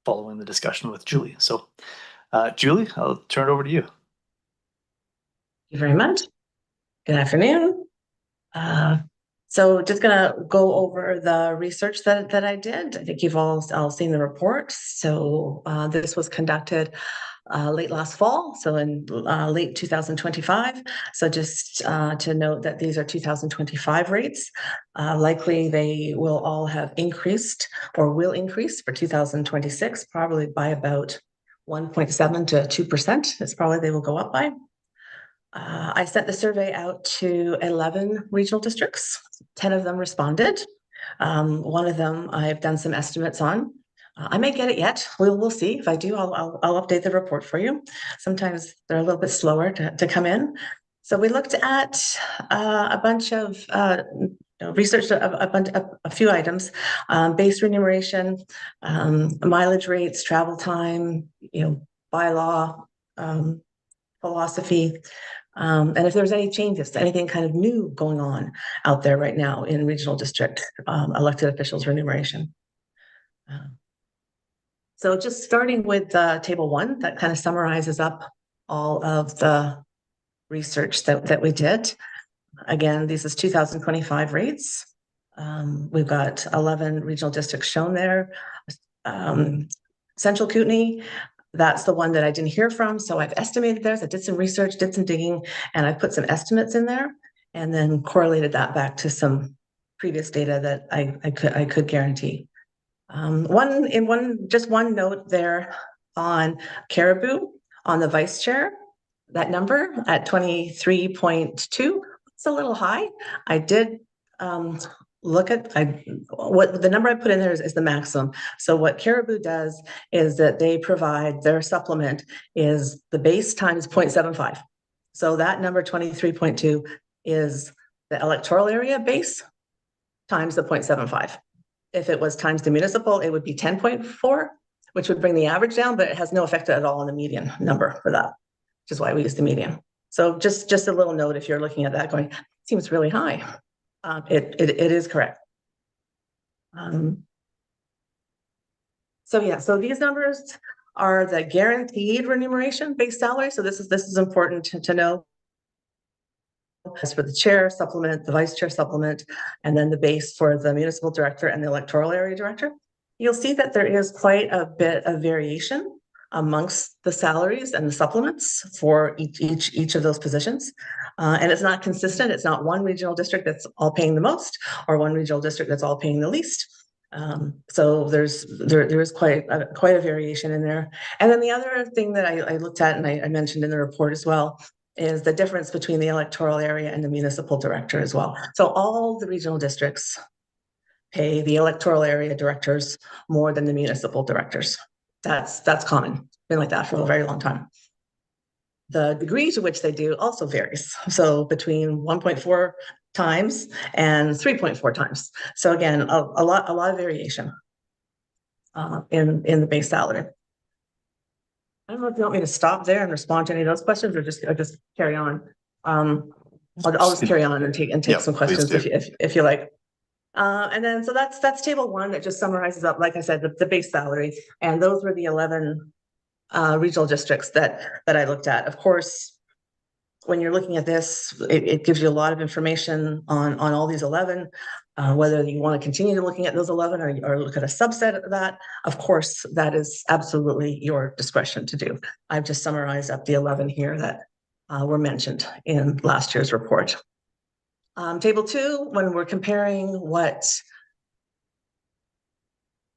following the discussion with Julie. So Julie, I'll turn it over to you. Thank you very much. Good afternoon. So just gonna go over the research that I did. I think you've all seen the report. So this was conducted late last fall, so in late 2025. So just to note that these are 2025 rates. Likely they will all have increased or will increase for 2026, probably by about 1.7 to 2%. That's probably they will go up by. I sent the survey out to 11 regional districts. 10 of them responded. One of them I've done some estimates on. I may get it yet. We'll see. If I do, I'll update the report for you. Sometimes they're a little bit slower to come in. So we looked at a bunch of research, a few items, base remuneration, mileage rates, travel time, bylaw, philosophy. And if there's any changes, anything kind of new going on out there right now in regional district elected officials remuneration. So just starting with table 1, that kind of summarizes up all of the research that we did. Again, this is 2025 rates. We've got 11 regional districts shown there. Central Kootenay, that's the one that I didn't hear from. So I've estimated theirs. I did some research, did some digging, and I put some estimates in there and then correlated that back to some previous data that I could guarantee. Just one note there on Caribou, on the vice chair, that number at 23.2, it's a little high. I did look at what the number I put in there is the maximum. So what Caribou does is that they provide their supplement is the base times 0.75. So that number 23.2 is the electoral area base times the 0.75. If it was times the municipal, it would be 10.4, which would bring the average down, but it has no effect at all on the median number for that, which is why we use the median. So just a little note if you're looking at that going, seems really high. It is correct. So these numbers are the guaranteed remuneration base salary. So this is important to know. As for the chair supplement, the vice chair supplement, and then the base for the municipal director and the electoral area director. You'll see that there is quite a bit of variation amongst the salaries and the supplements for each of those positions. And it's not consistent. It's not one regional district that's all paying the most or one regional district that's all paying the least. So there is quite a variation in there. And then the other thing that I looked at and I mentioned in the report as well is the difference between the electoral area and the municipal director as well. So all the regional districts pay the electoral area directors more than the municipal directors. That's common. Been like that for a very long time. The degree to which they do also varies. So between 1.4 times and 3.4 times. So again, a lot of variation in the base salary. I don't know if you want me to stop there and respond to any of those questions or just carry on. I'll just carry on and take some questions if you like. And then, so that's table 1 that just summarizes up, like I said, the base salary. And those were the 11 regional districts that I looked at. Of course, when you're looking at this, it gives you a lot of information on all these 11, whether you want to continue looking at those 11 or look at a subset of that. Of course, that is absolutely your discretion to do. I've just summarized up the 11 here that were mentioned in last year's report. Table 2, when we're comparing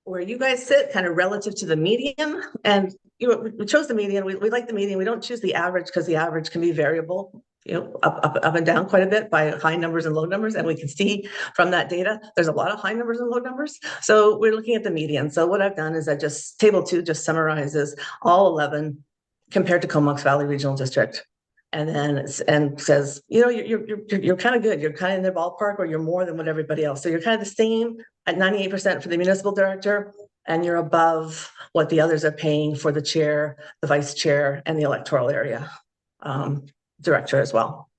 where you guys sit kind of relative to the median, and we chose the median. We like the median. We don't choose the average because the average can be variable, up and down quite a bit by high numbers and low numbers. And we can see from that data, there's a lot of high numbers and low numbers. So we're looking at the median. So what I've done is table 2 just summarizes all 11 compared to Comox Valley Regional District. And then says, you're kind of good. You're kind of in their ballpark, or you're more than what everybody else. So you're kind of the same at 98% for the municipal director, and you're above what the others are paying for the chair, the vice chair, and the electoral area director as well.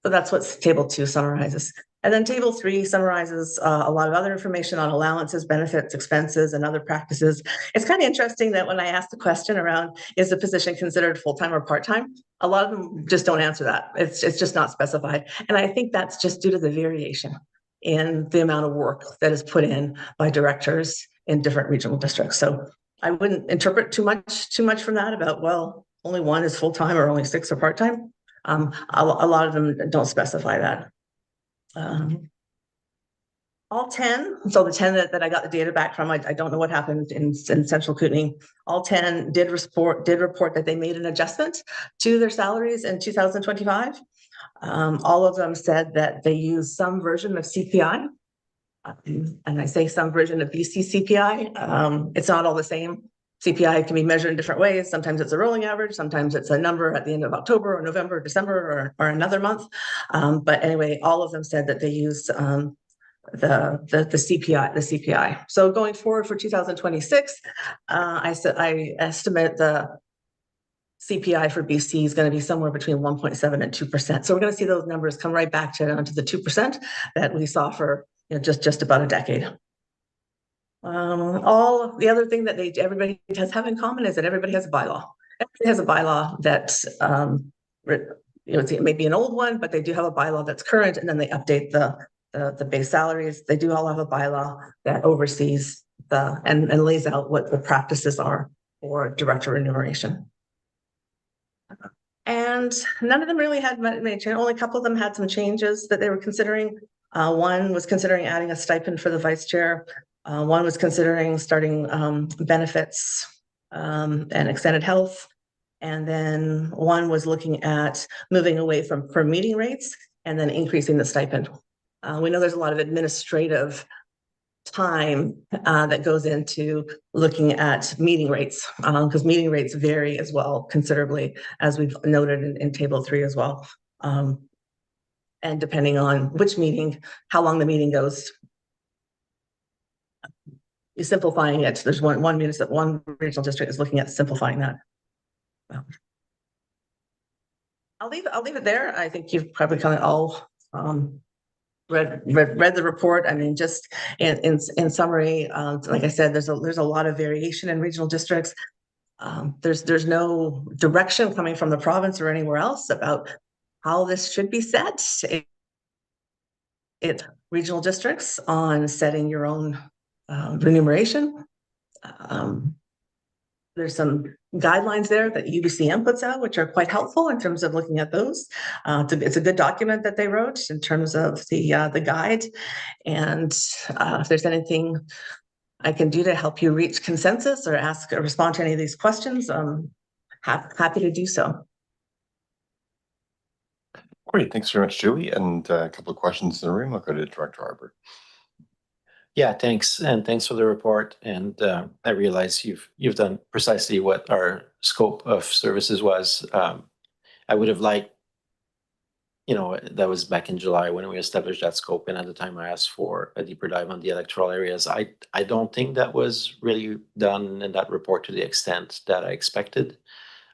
So that's what table 2 summarizes. And then table 3 summarizes a lot of other information on allowances, benefits, expenses, and other practices. It's kind of interesting that when I asked the question around, is the position considered full-time or part-time? A lot of them just don't answer that. It's just not specified. And I think that's just due to the variation in the amount of work that is put in by directors in different regional districts. So I wouldn't interpret too much from that about, well, only one is full-time or only 6 are part-time. A lot of them don't specify that. All 10, so the 10 that I got the data back from, I don't know what happened in Central Kootenay. All 10 did report that they made an adjustment to their salaries in 2025. All of them said that they use some version of CPI. And I say some version of BC CPI. It's not all the same. CPI can be measured in different ways. Sometimes it's a rolling average. Sometimes it's a number at the end of October or November, or December, or another month. But anyway, all of them said that they use the CPI. So going forward for 2026, I estimate the CPI for BC is going to be somewhere between 1.7 and 2%. So we're going to see those numbers come right back to the 2% that we saw for just about a decade. All the other thing that everybody does have in common is that everybody has a bylaw. Everybody has a bylaw that it may be an old one, but they do have a bylaw that's current, and then they update the base salaries. They do all have a bylaw that oversees and lays out what the practices are for director remuneration. And none of them really had many changes. Only a couple of them had some changes that they were considering. One was considering adding a stipend for the vice chair. One was considering starting benefits and extended health. And then one was looking at moving away from per meeting rates and then increasing the stipend. We know there's a lot of administrative time that goes into looking at meeting rates, because meeting rates vary as well considerably, as we've noted in table 3 as well. And depending on which meeting, how long the meeting goes, you're simplifying it. There's one regional district is looking at simplifying that. I'll leave it there. I think you've probably kind of all read the report. I mean, just in summary, like I said, there's a lot of variation in regional districts. There's no direction coming from the province or anywhere else about how this should be set. It's regional districts on setting your own remuneration. There's some guidelines there that UBCM puts out, which are quite helpful in terms of looking at those. It's a good document that they wrote in terms of the guide. And if there's anything I can do to help you reach consensus or ask or respond to any of these questions, I'm happy to do so. Great, thanks very much, Julie. And a couple of questions in the room. I'll go to Director Arbor. Yeah, thanks. And thanks for the report. And I realize you've done precisely what our scope of services was. I would have liked, that was back in July when we established that scope. And at the time I asked for a deeper dive on the electoral areas. I don't think that was really done in that report to the extent that I expected.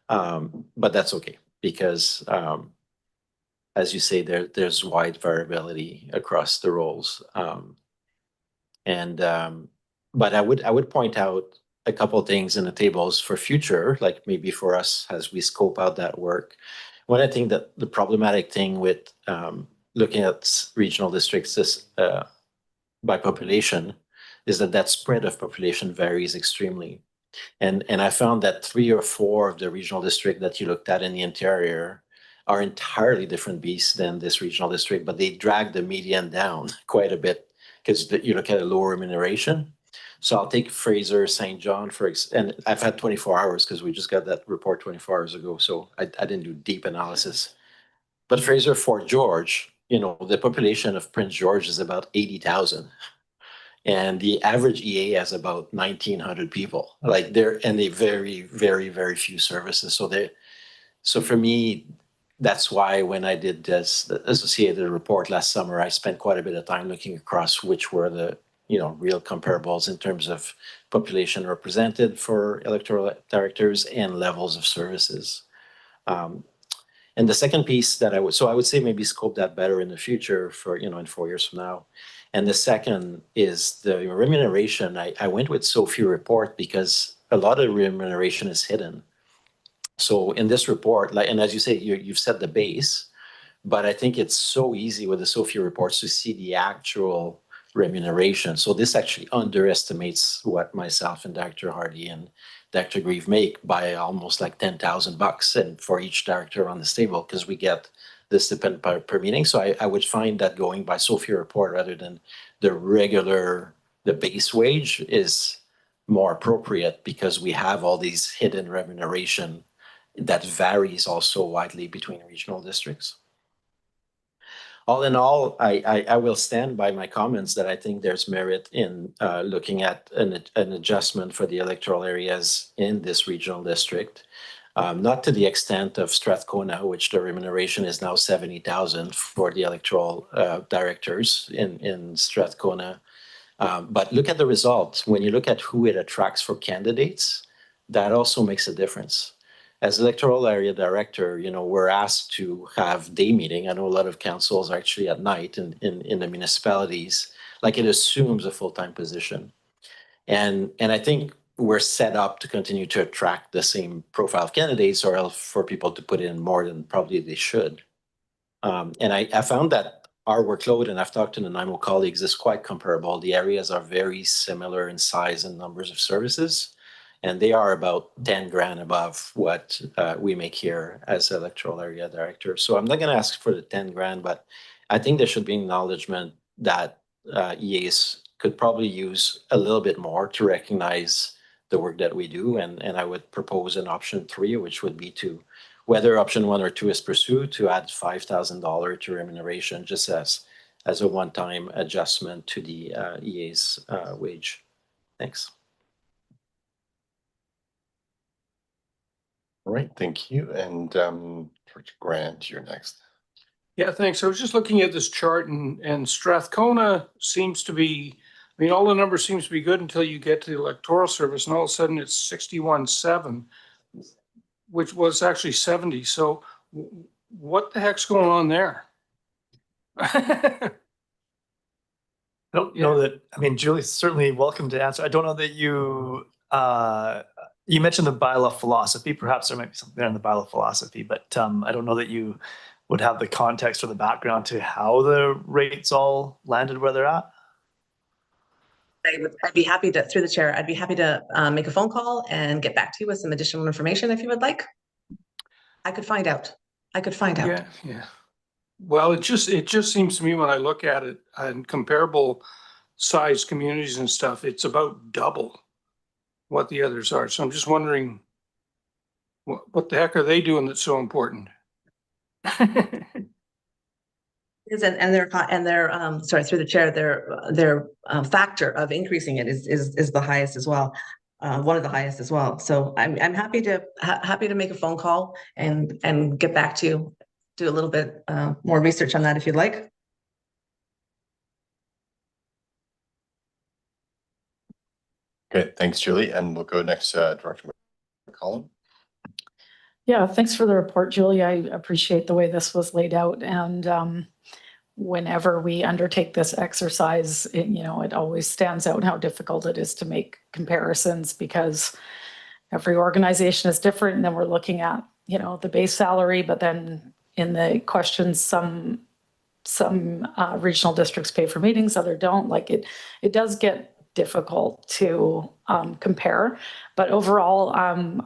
But that's okay, because as you say, there's wide variability across the roles. But I would point out a couple of things in the tables for future, like maybe for us as we scope out that work. One, I think that the problematic thing with looking at regional districts is, by population is that spread of population varies extremely. And I found that 3 or 4 of the regional district that you looked at in the interior are entirely different beasts than this regional district, but they drag the median down quite a bit, because you look at a lower remuneration. So I'll take Fraser St. John and I've had 24 hours because we just got that report 24 hours ago. So I didn't do deep analysis. But Fraser Fort George, the population of Prince George is about 80,000. And the average EA has about 1,900 people. They very, very, very few services. So for me, that's why when I did this associated report last summer, I spent quite a bit of time looking across which were the real comparables in terms of population represented for electoral directors and levels of services. And the second piece that I would say maybe scope that better in the future for, in 4 years from now. And the second is the remuneration. I went with Sophie report because a lot of remuneration is hidden. So in this report, and as you say, you've set the base, but I think it's so easy with the Sophie reports to see the actual remuneration. So this actually underestimates what myself and Dr. Hardy and Dr. Grieve make by almost like $10,000 and for each director on this table, because we get the stipend per meeting. So I would find that going by Sophie report rather than the base wage is more appropriate, because we have all these hidden remuneration that varies also widely between regional districts. All in all, I will stand by my comments that I think there's merit in looking at an adjustment for the electoral areas in this regional district. Not to the extent of Strathcona, which the remuneration is now $70,000 for the electoral directors in Strathcona. But look at the results. When you look at who it attracts for candidates, that also makes a difference. As electoral area director, we're asked to have day meeting. I know a lot of councils are actually at night in the municipalities, like it assumes a full-time position. And I think we're set up to continue to attract the same profile of candidates, or else for people to put in more than probably they should. And I found that our workload, and I've talked to the NIMO colleagues, is quite comparable. The areas are very similar in size and numbers of services, and they are about 10 grand above what we make here as electoral area director. So I'm not going to ask for the 10 grand, but I think there should be acknowledgement that EAs could probably use a little bit more to recognize the work that we do. And I would propose an option 3, which would be to, whether option 1 or 2 is pursued, to add $5,000 to remuneration just as a one-time adjustment to the EA's wage. Thanks. All right, thank you. And Dr. Grant, you're next. Yeah, thanks. I was just looking at this chart, and Strathcona seems to be, all the numbers seems to be good until you get to the electoral service, and all of a sudden it's 61.7, which was actually 70. So what the heck's going on there? I don't know that, Julie's certainly welcome to answer. I don't know that you mentioned the bylaw philosophy. Perhaps there might be something there in the bylaw philosophy, but I don't know that you would have the context or the background to how the rates all landed where they're at. I'd be happy to, through the chair, I'd be happy to make a phone call and get back to you with some additional information if you would like. I could find out. Yeah. Well, it just seems to me when I look at it and comparable size communities and stuff, it's about double what the others are. So I'm just wondering, what the heck are they doing that's so important? And their sorry, through the chair, their factor of increasing it is the highest as well, one of the highest as well. So I'm happy to make a phone call and get back to you, do a little bit more research on that if you'd like. Okay, thanks, Julie. And we'll go next to Director McCollum. Yeah, thanks for the report, Julie. I appreciate the way this was laid out. And whenever we undertake this exercise, it always stands out how difficult it is to make comparisons, because every organization is different. And then we're looking at, the base salary, but then in the questions, some regional districts pay for meetings, other don't. Like it does get difficult to compare. But overall,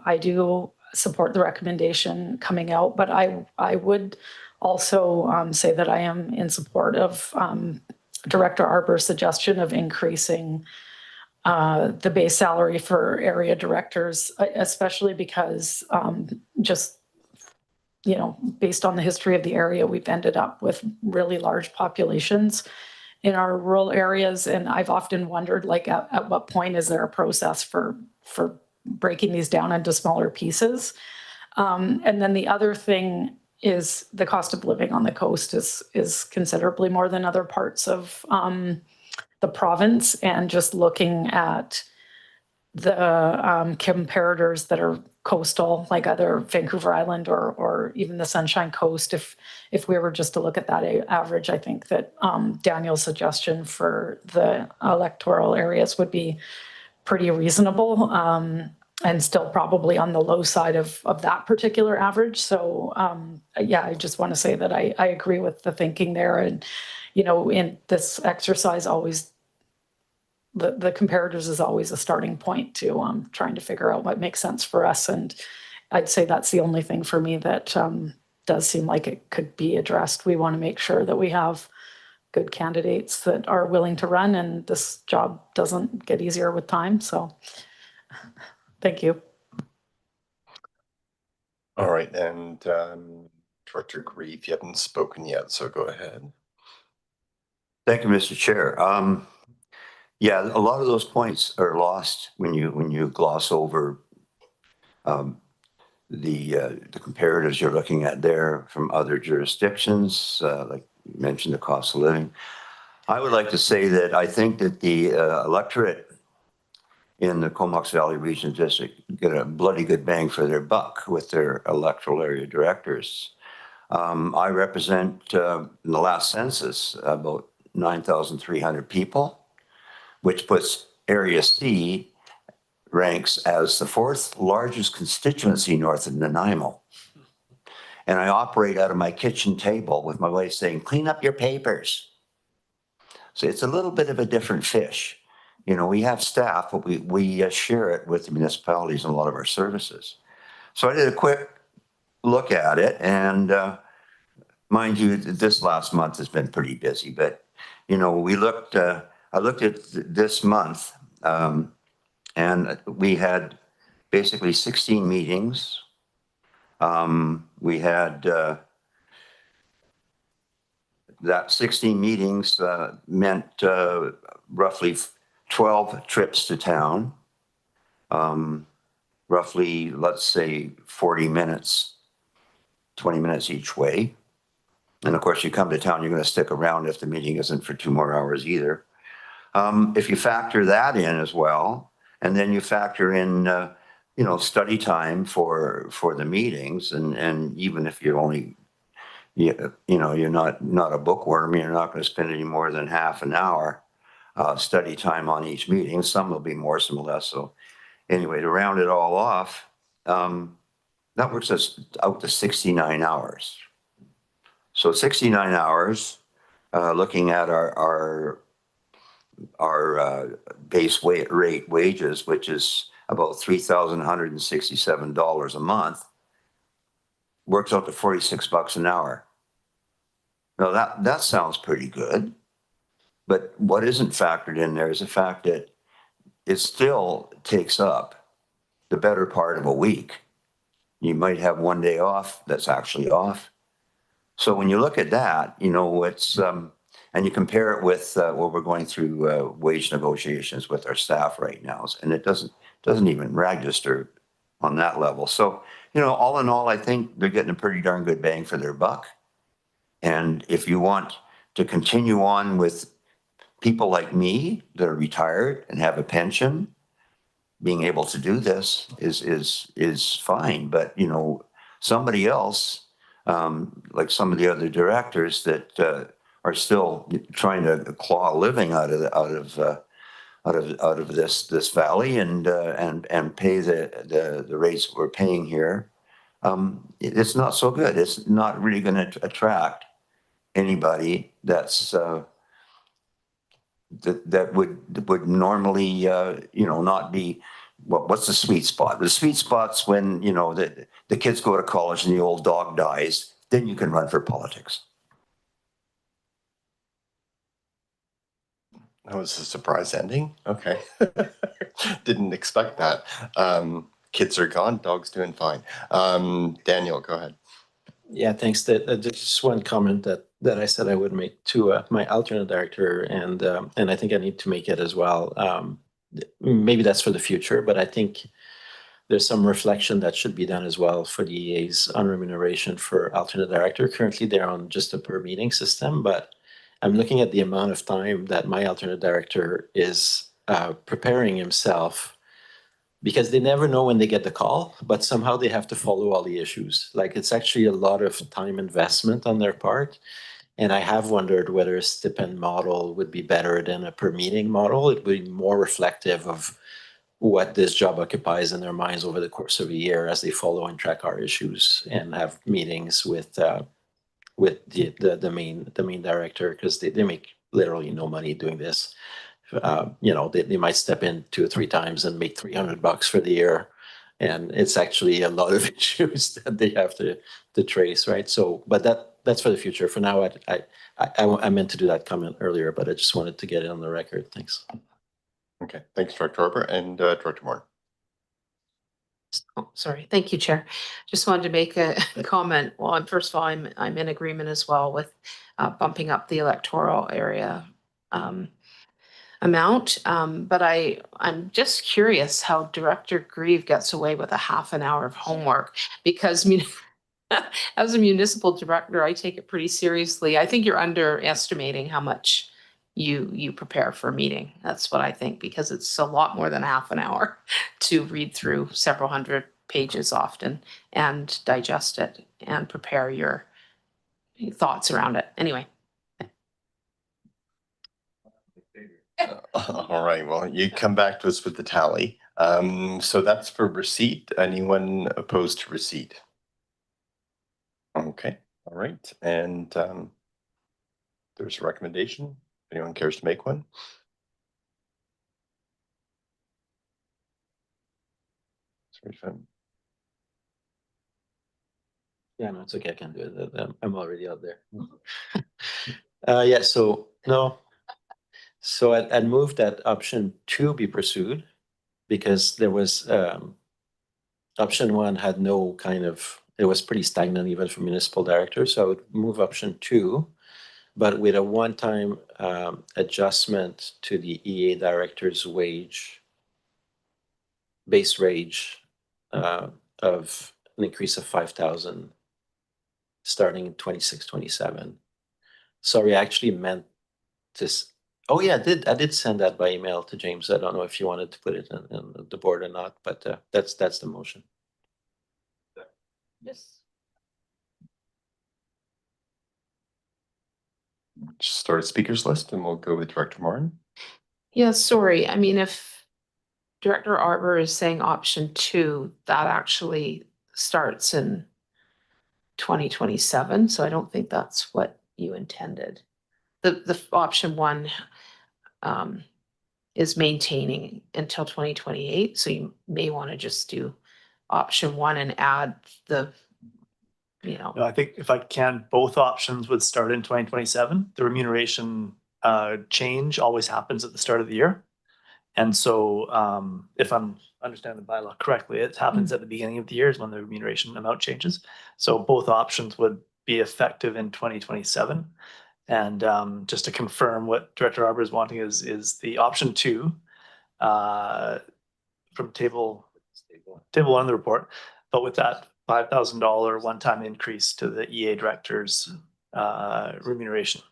I do support the recommendation coming out, but I would also say that I am in support of Director Arbor's suggestion of increasing the base salary for area directors, especially because based on the history of the area, we've ended up with really large populations in our rural areas. And I've often wondered, at what point is there a process for breaking these down into smaller pieces? And then the other thing is the cost of living on the coast is considerably more than other parts of the province. And just looking at comparators that are coastal, like either Vancouver Island or even the Sunshine Coast. If we were just to look at that average, I think that Daniel's suggestion for the electoral areas would be pretty reasonable, and still probably on the low side of that particular average. So yeah, I just want to say that I agree with the thinking there. And, you know, in this exercise, always the comparators is always a starting point to trying to figure out what makes sense for us. And I'd say that's the only thing for me that does seem like it could be addressed. We want to make sure that we have good candidates that are willing to run, and this job doesn't get easier with time. So thank you. All right, and Director Grieve, you haven't spoken yet, so go ahead. Thank you, Mr. Chair. Yeah, a lot of those points are lost when you gloss over the comparatives you're looking at there from other jurisdictions, like you mentioned the cost of living. I would like to say that I think that the electorate in the Comox Valley Region District get a bloody good bang for their buck with their electoral area directors. I represent, in the last census, about 9,300 people, which puts Area C ranks as the 4th largest constituency north of Nanaimo. And I operate out of my kitchen table with my wife saying, clean up your papers. So it's a little bit of a different fish. You know, we have staff, but we share it with the municipalities and a lot of our services. So I did a quick look at it, and mind you, this last month has been pretty busy, but you know, I looked at this month, and we had basically 16 meetings. We had that 16 meetings meant roughly 12 trips to town, roughly, let's say 40 minutes, 20 minutes each way. And of course, you come to town, you're going to stick around if the meeting isn't for 2 more hours either. If you factor that in as well, and then you factor in, you know, study time for the meetings, and even if you're only, you know, you're not a bookworm, you're not going to spend any more than half an hour study time on each meeting. Some will be more, some less. So anyway, to round it all off, that works us out to 69 hours. So 69 hours, looking at our base rate wages, which is about $3,167 a month, works out to 46 bucks an hour. Now that sounds pretty good, but what isn't factored in there is the fact that it still takes up the better part of a week. You might have one day off that's actually off. So when you look at that, you know, it's, and you compare it with what we're going through wage negotiations with our staff right now, and it doesn't even register on that level. So, you know, all in all, I think they're getting a pretty darn good bang for their buck. And if you want to continue on with people like me that are retired and have a pension, being able to do this is fine. But, you know, somebody else, like some of the other directors that are still trying to claw a living out of this valley and pay the rates we're paying here, it's not so good. It's not really going to attract anybody that's that would normally you know, not be. What's the sweet spot? The sweet spot's when, you know, the kids go to college and the old dog dies, then you can run for politics. That was a surprise ending. Okay. Didn't expect that. Kids are gone, dog's doing fine. Daniel, go ahead. Yeah, thanks. Just one comment that I said I would make to my alternate director, and I think I need to make it as well. Maybe that's for the future, but I think there's some reflection that should be done as well for the EAs on remuneration for alternate director. Currently, they're on just a per meeting system, but I'm looking at the amount of time that my alternate director is preparing himself because they never know when they get the call, but somehow they have to follow all the issues. Like it's actually a lot of time investment on their part. And I have wondered whether a stipend model would be better than a per meeting model. It would be more reflective of what this job occupies in their minds over the course of a year as they follow and track our issues and have meetings with the main director, because they make literally no money doing this. You know, they might step in 2 or 3 times and make $300 for the year. And it's actually a lot of issues that they have to trace, right? So, but that's for the future. For now, I meant to do that comment earlier, but I just wanted to get it on the record. Thanks. Okay, thanks, Director Arbor and Director Moore. Oh, sorry. Thank you, Chair. Just wanted to make a comment. Well, first of all, I'm in agreement as well with bumping up the electoral area amount. But I'm just curious how Director Grieve gets away with a half an hour of homework, because as a municipal director, I take it pretty seriously. I think you're underestimating how much you prepare for a meeting. That's what I think, because it's a lot more than half an hour to read through several hundred pages often and digest it and prepare your thoughts around it. Anyway. All right, well, you come back to us with the tally. So that's for receipt. Anyone opposed to receipt? Okay, all right, and there's a recommendation. Anyone cares to make one? Yeah, no, it's okay. I can do it. I'm already out there. Yeah, so no. So I'd move that option 2 be pursued, because there was option 1 had no kind of, it was pretty stagnant even for municipal directors. So I would move option 2, but with a one-time adjustment to the EA director's wage, base wage of an increase of 5,000 starting in 26-27. Sorry, I actually meant this. Oh yeah, I did send that by email to James. I don't know if you wanted to put it in the board or not, but that's the motion. Yes. Just start a speakers list and we'll go with Director Morin. Yeah, sorry. I mean, if Director Arbor is saying option 2, that actually starts in 2027. So I don't think that's what you intended. The option 1 is maintaining until 2028. So you may want to just do option 1 and add the, No, I think if I can, both options would start in 2027. The remuneration change always happens at the start of the year. And so if I'm understanding the bylaw correctly, it happens at the beginning of the year is when the remuneration amount changes. So both options would be effective in 2027. And just to confirm, what Director Arbor is wanting is the option 2 from table 1 of the report, but with that $5,000 one-time increase to the EA director's remuneration.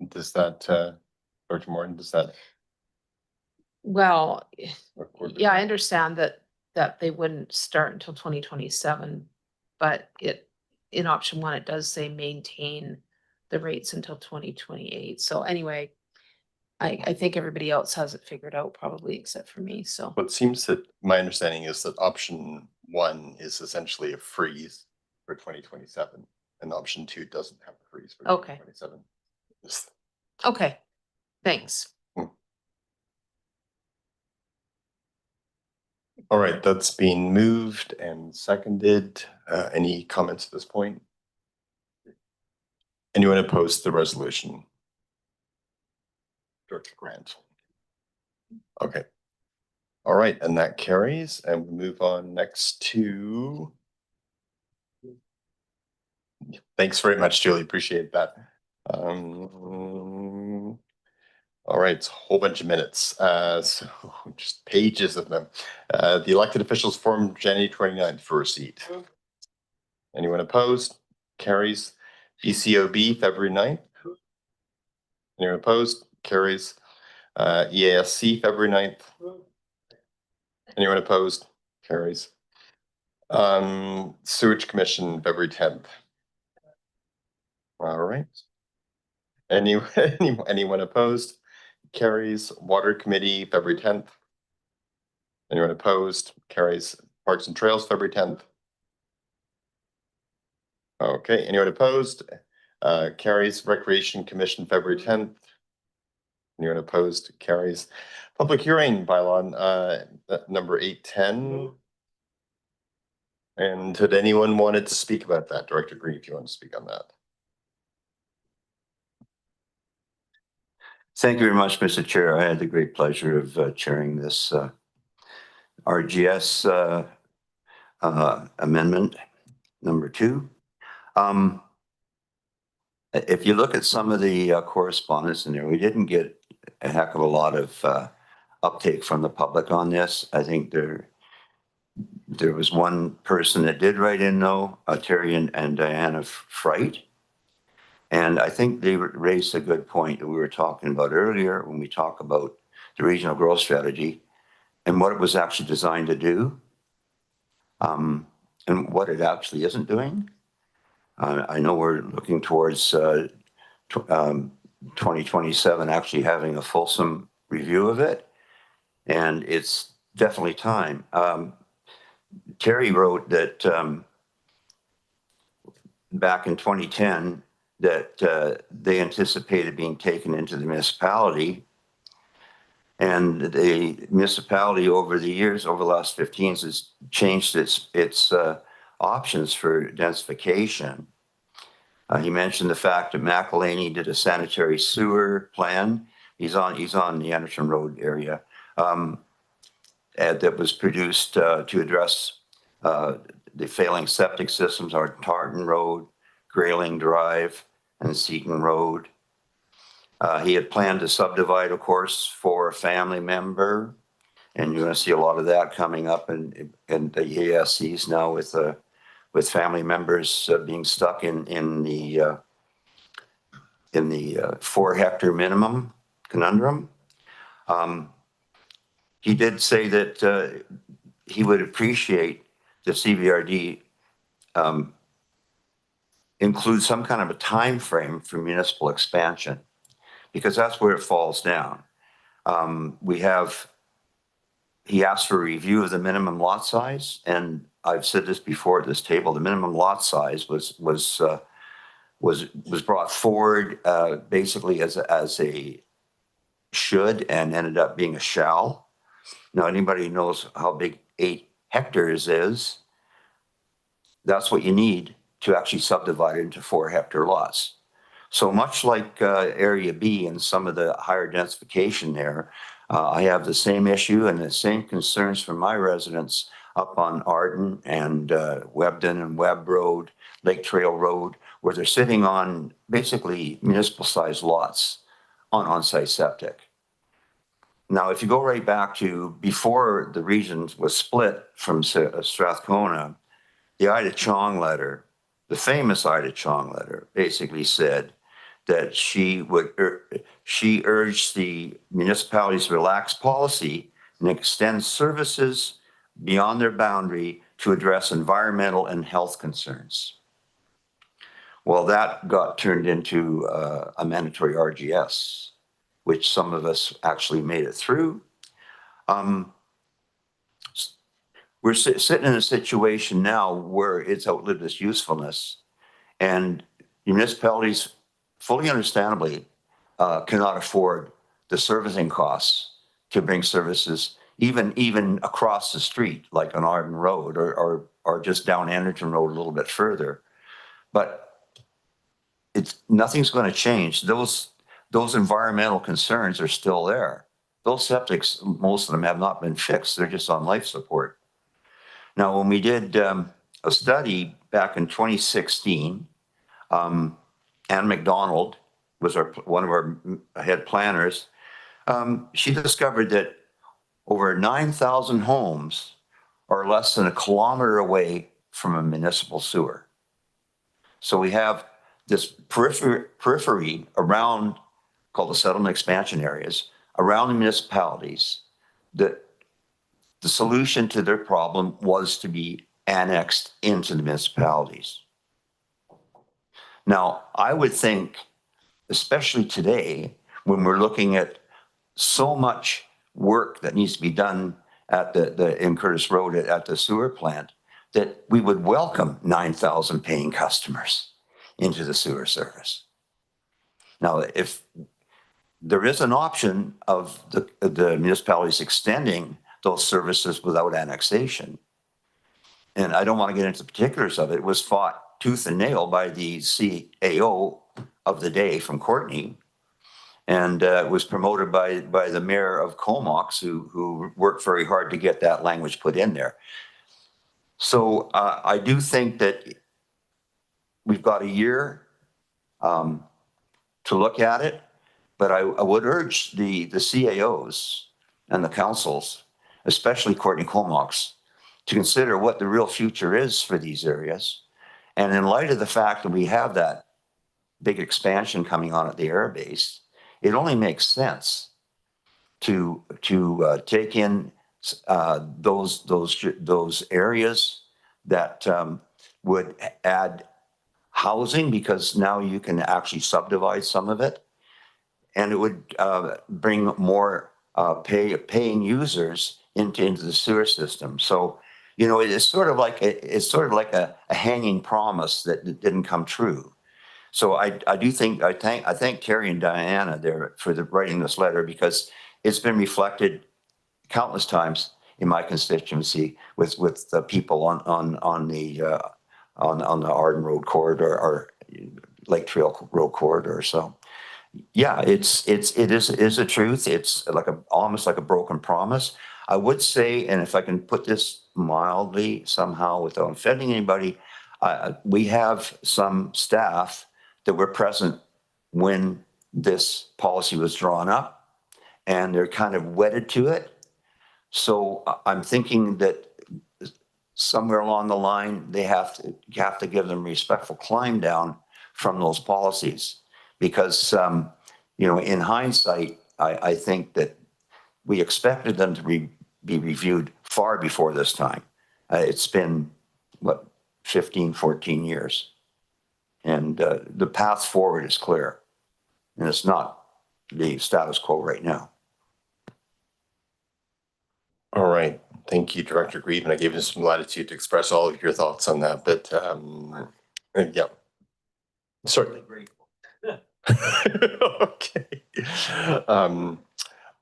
Does that, Dr. Morton, does that? well, yeah, I understand that they wouldn't start until 2027, but in option 1, it does say maintain the rates until 2028. So anyway, I think everybody else has it figured out probably except for me, so. Well, it seems that my understanding is that option 1 is essentially a freeze for 2027 and option 2 doesn't have a freeze for Okay. 2027. Okay, thanks. All right, that's been moved and seconded. Any comments at this point? Anyone opposed to the resolution? Director Grant. Okay. All right, and that carries, and we move on next to. Thanks very much, Julie. Appreciate that. All right, it's a whole bunch of minutes. So just pages of them. The elected officials forum January 29th for receipt. Anyone opposed? Carries. BCOB February 9th. Anyone opposed? Carries. EASC, February 9th. Anyone opposed? Carries. Sewage Commission, February 10th. All right. Anyone opposed? Carries. Water Committee, February 10th. Anyone opposed? Carries. Parks and Trails, February 10th. Okay, anyone opposed? Carries. Recreation Commission, February 10th. Anyone opposed? Carries. Public hearing bylaw, number 810. And did anyone wanted to speak about that? Director Green, if you want to speak on that. Thank you very much, Mr. Chair. I had the great pleasure of chairing this RGS amendment number 2. If you look at some of the correspondence in there, we didn't get a heck of a lot of uptake from the public on this. I think there was one person that did write in though, Terry and Diana Fright. And I think they raised a good point that we were talking about earlier when we talk about the regional growth strategy and what it was actually designed to do, and what it actually isn't doing. I know we're looking towards 2027 actually having a fulsome review of it, and it's definitely time. Terry wrote that back in 2010 that they anticipated being taken into the municipality, and the municipality over the years, over the last 15 has changed its options for densification. He mentioned the fact that McElhaney did a sanitary sewer plan. He's on the Anderson Road area that was produced to address the failing septic systems on Tartan Road, Grayling Drive, and Seaton Road. He had planned to subdivide, of course, for a family member, and you're going to see a lot of that coming up in the EASCs now with family members being stuck in the 4 hectare minimum conundrum. He did say that he would appreciate the CVRD include some kind of a time frame for municipal expansion, because that's where it falls down. He asked for a review of the minimum lot size, and I've said this before at this table, the minimum lot size was brought forward basically as a should and ended up being a shall. Now, anybody knows how big 8 hectares is, that's what you need to actually subdivide it into 4 hectare lots. So much like Area B and some of the higher densification there, I have the same issue and the same concerns from my residents up on Arden and Webden and Webb Road, Lake Trail Road, where they're sitting on basically municipal sized lots on on-site septic. Now, if you go right back to before the region was split from Strathcona, the Ida Chong letter, the famous Ida Chong letter, basically said that she urged the municipalities to relax policy and extend services beyond their boundary to address environmental and health concerns. Well, that got turned into a mandatory RGS, which some of us actually made it through. We're sitting in a situation now where it's outlived its usefulness, and municipalities, fully understandably, cannot afford the servicing costs to bring services even across the street, like on Arden Road or just down Anderton Road a little bit further. But nothing's going to change. Those environmental concerns are still there. Those septics, most of them have not been fixed. They're just on life support. Now, when we did a study back in 2016, Ann McDonald was one of our head planners. She discovered that over 9,000 homes are less than a kilometer away from a municipal sewer. So we have this periphery around called the settlement expansion areas around the municipalities, that the solution to their problem was to be annexed into the municipalities. Now, I would think, especially today, when we're looking at so much work that needs to be done at in Curtis Road at the sewer plant, that we would welcome 9,000 paying customers into the sewer service. Now, if there is an option of the municipalities extending those services without annexation, and I don't want to get into the particulars of it, it was fought tooth and nail by the CAO of the day from Courtenay, and was promoted by the mayor of Comox, who worked very hard to get that language put in there. So I do think that we've got a year to look at it, but I would urge the CAOs and the councils, especially Courtenay Comox, to consider what the real future is for these areas. And in light of the fact that we have that big expansion coming on at the air base, it only makes sense to take in those areas that would add housing, because now you can actually subdivide some of it, and it would bring more paying users into the sewer system. So, you know, it's sort of like a hanging promise that didn't come true. So I thank Terry and Diana there for writing this letter, because it's been reflected countless times in my constituency with the people on the Arden Road corridor or Lake Trail Road corridor. So yeah, it is a truth. It's like almost like a broken promise. I would say, and if I can put this mildly somehow without offending anybody, we have some staff that were present when this policy was drawn up, and they're kind of wedded to it. So I'm thinking that somewhere along the line, you have to give them respectful climb down from those policies, because you know, in hindsight, I think that we expected them to be reviewed far before this time. It's been what, 15, 14 years, and the path forward is clear, and it's not the status quo right now. All right. Thank you, Director Grieve, and I gave you some latitude to express all of your thoughts on that, but yeah. Certainly grateful. Okay.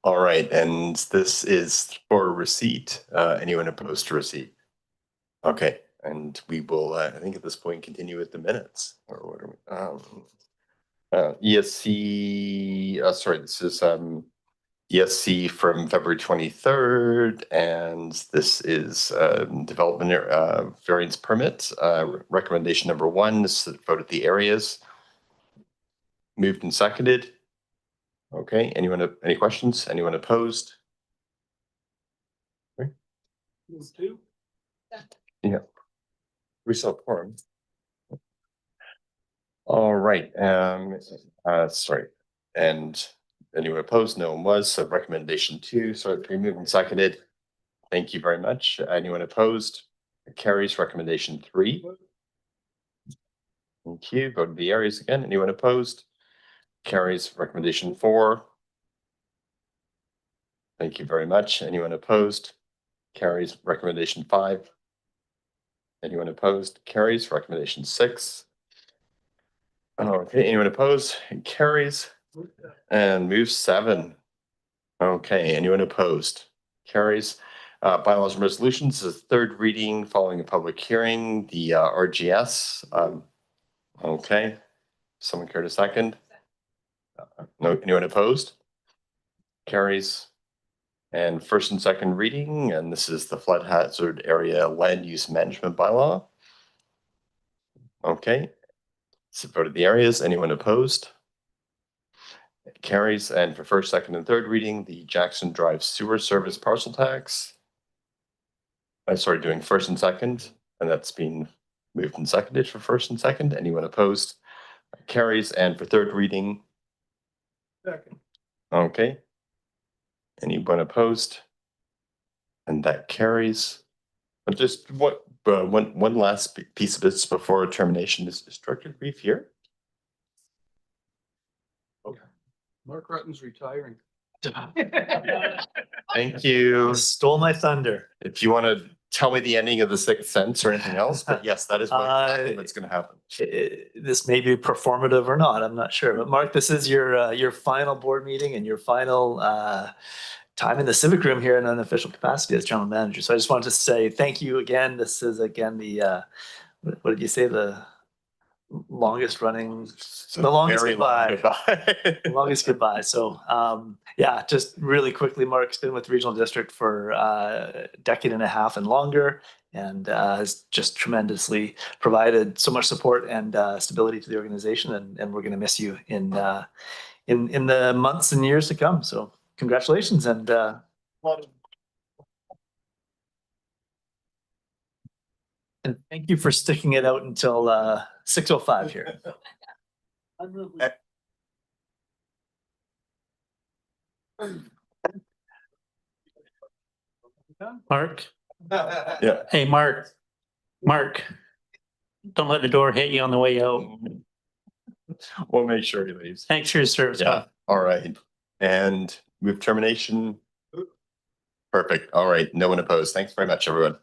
All right, and this is for receipt. Anyone opposed to receipt? Okay, and we will, I think at this point, continue with the minutes, or what are we? ESC, sorry, this is ESC from February 23rd, and this is development variance permit. Recommendation number 1 is to vote at the areas. Moved and seconded. Okay, anyone, any questions? Anyone opposed? Okay. Move to. Yeah. We saw quorum. All right, sorry, and anyone opposed? No one was. So recommendation 2, so moved and seconded. Thank you very much. Anyone opposed? It carries. Recommendation 3. Thank you. Go to the areas again. Anyone opposed? Carries. Recommendation 4. Thank you very much. Anyone opposed? Carries. Recommendation 5. Anyone opposed? Carries. Recommendation 6. Okay, anyone opposed? It carries. And move 7. Okay, anyone opposed? Carries. Bylaws and resolutions is third reading following a public hearing. The RGS. Okay, someone care to second? No, anyone opposed? Carries. And first and second reading, and this is the flood hazard area land use management bylaw. Okay, so voted the areas. Anyone opposed? It carries. And for first, second, and third reading, the Jackson Drive sewer service parcel tax. I started doing first and second, and that's been moved and seconded for first and second. Anyone opposed? It carries. And for third reading, Okay. Anyone opposed? And that carries. But just one last piece of this before termination is Director Grief here. Mark Rutten's retiring. Thank you. Stole my thunder. If you want to tell me the ending of the Sixth Sense or anything else, but yes, that is what's going to happen. This may be performative or not, I'm not sure. But Mark, this is your final board meeting and your final time in the civic room here in an official capacity as general manager. So I just wanted to say thank you again. This is again the what did you say, the longest running, the longest goodbye. The longest goodbye. So yeah, just really quickly, Mark's been with Regional District for a decade and a half and longer, and has just tremendously provided so much support and stability to the organization. And we're going to miss you in the months and years to come. So congratulations and thank you for sticking it out until 6:05 here. Mark, Yeah. hey, Mark, don't let the door hit you on the way out. We'll make sure he leaves. Thanks for your service. Yeah. All right. And with termination. Perfect. All right. No one opposed. Thanks very much, everyone.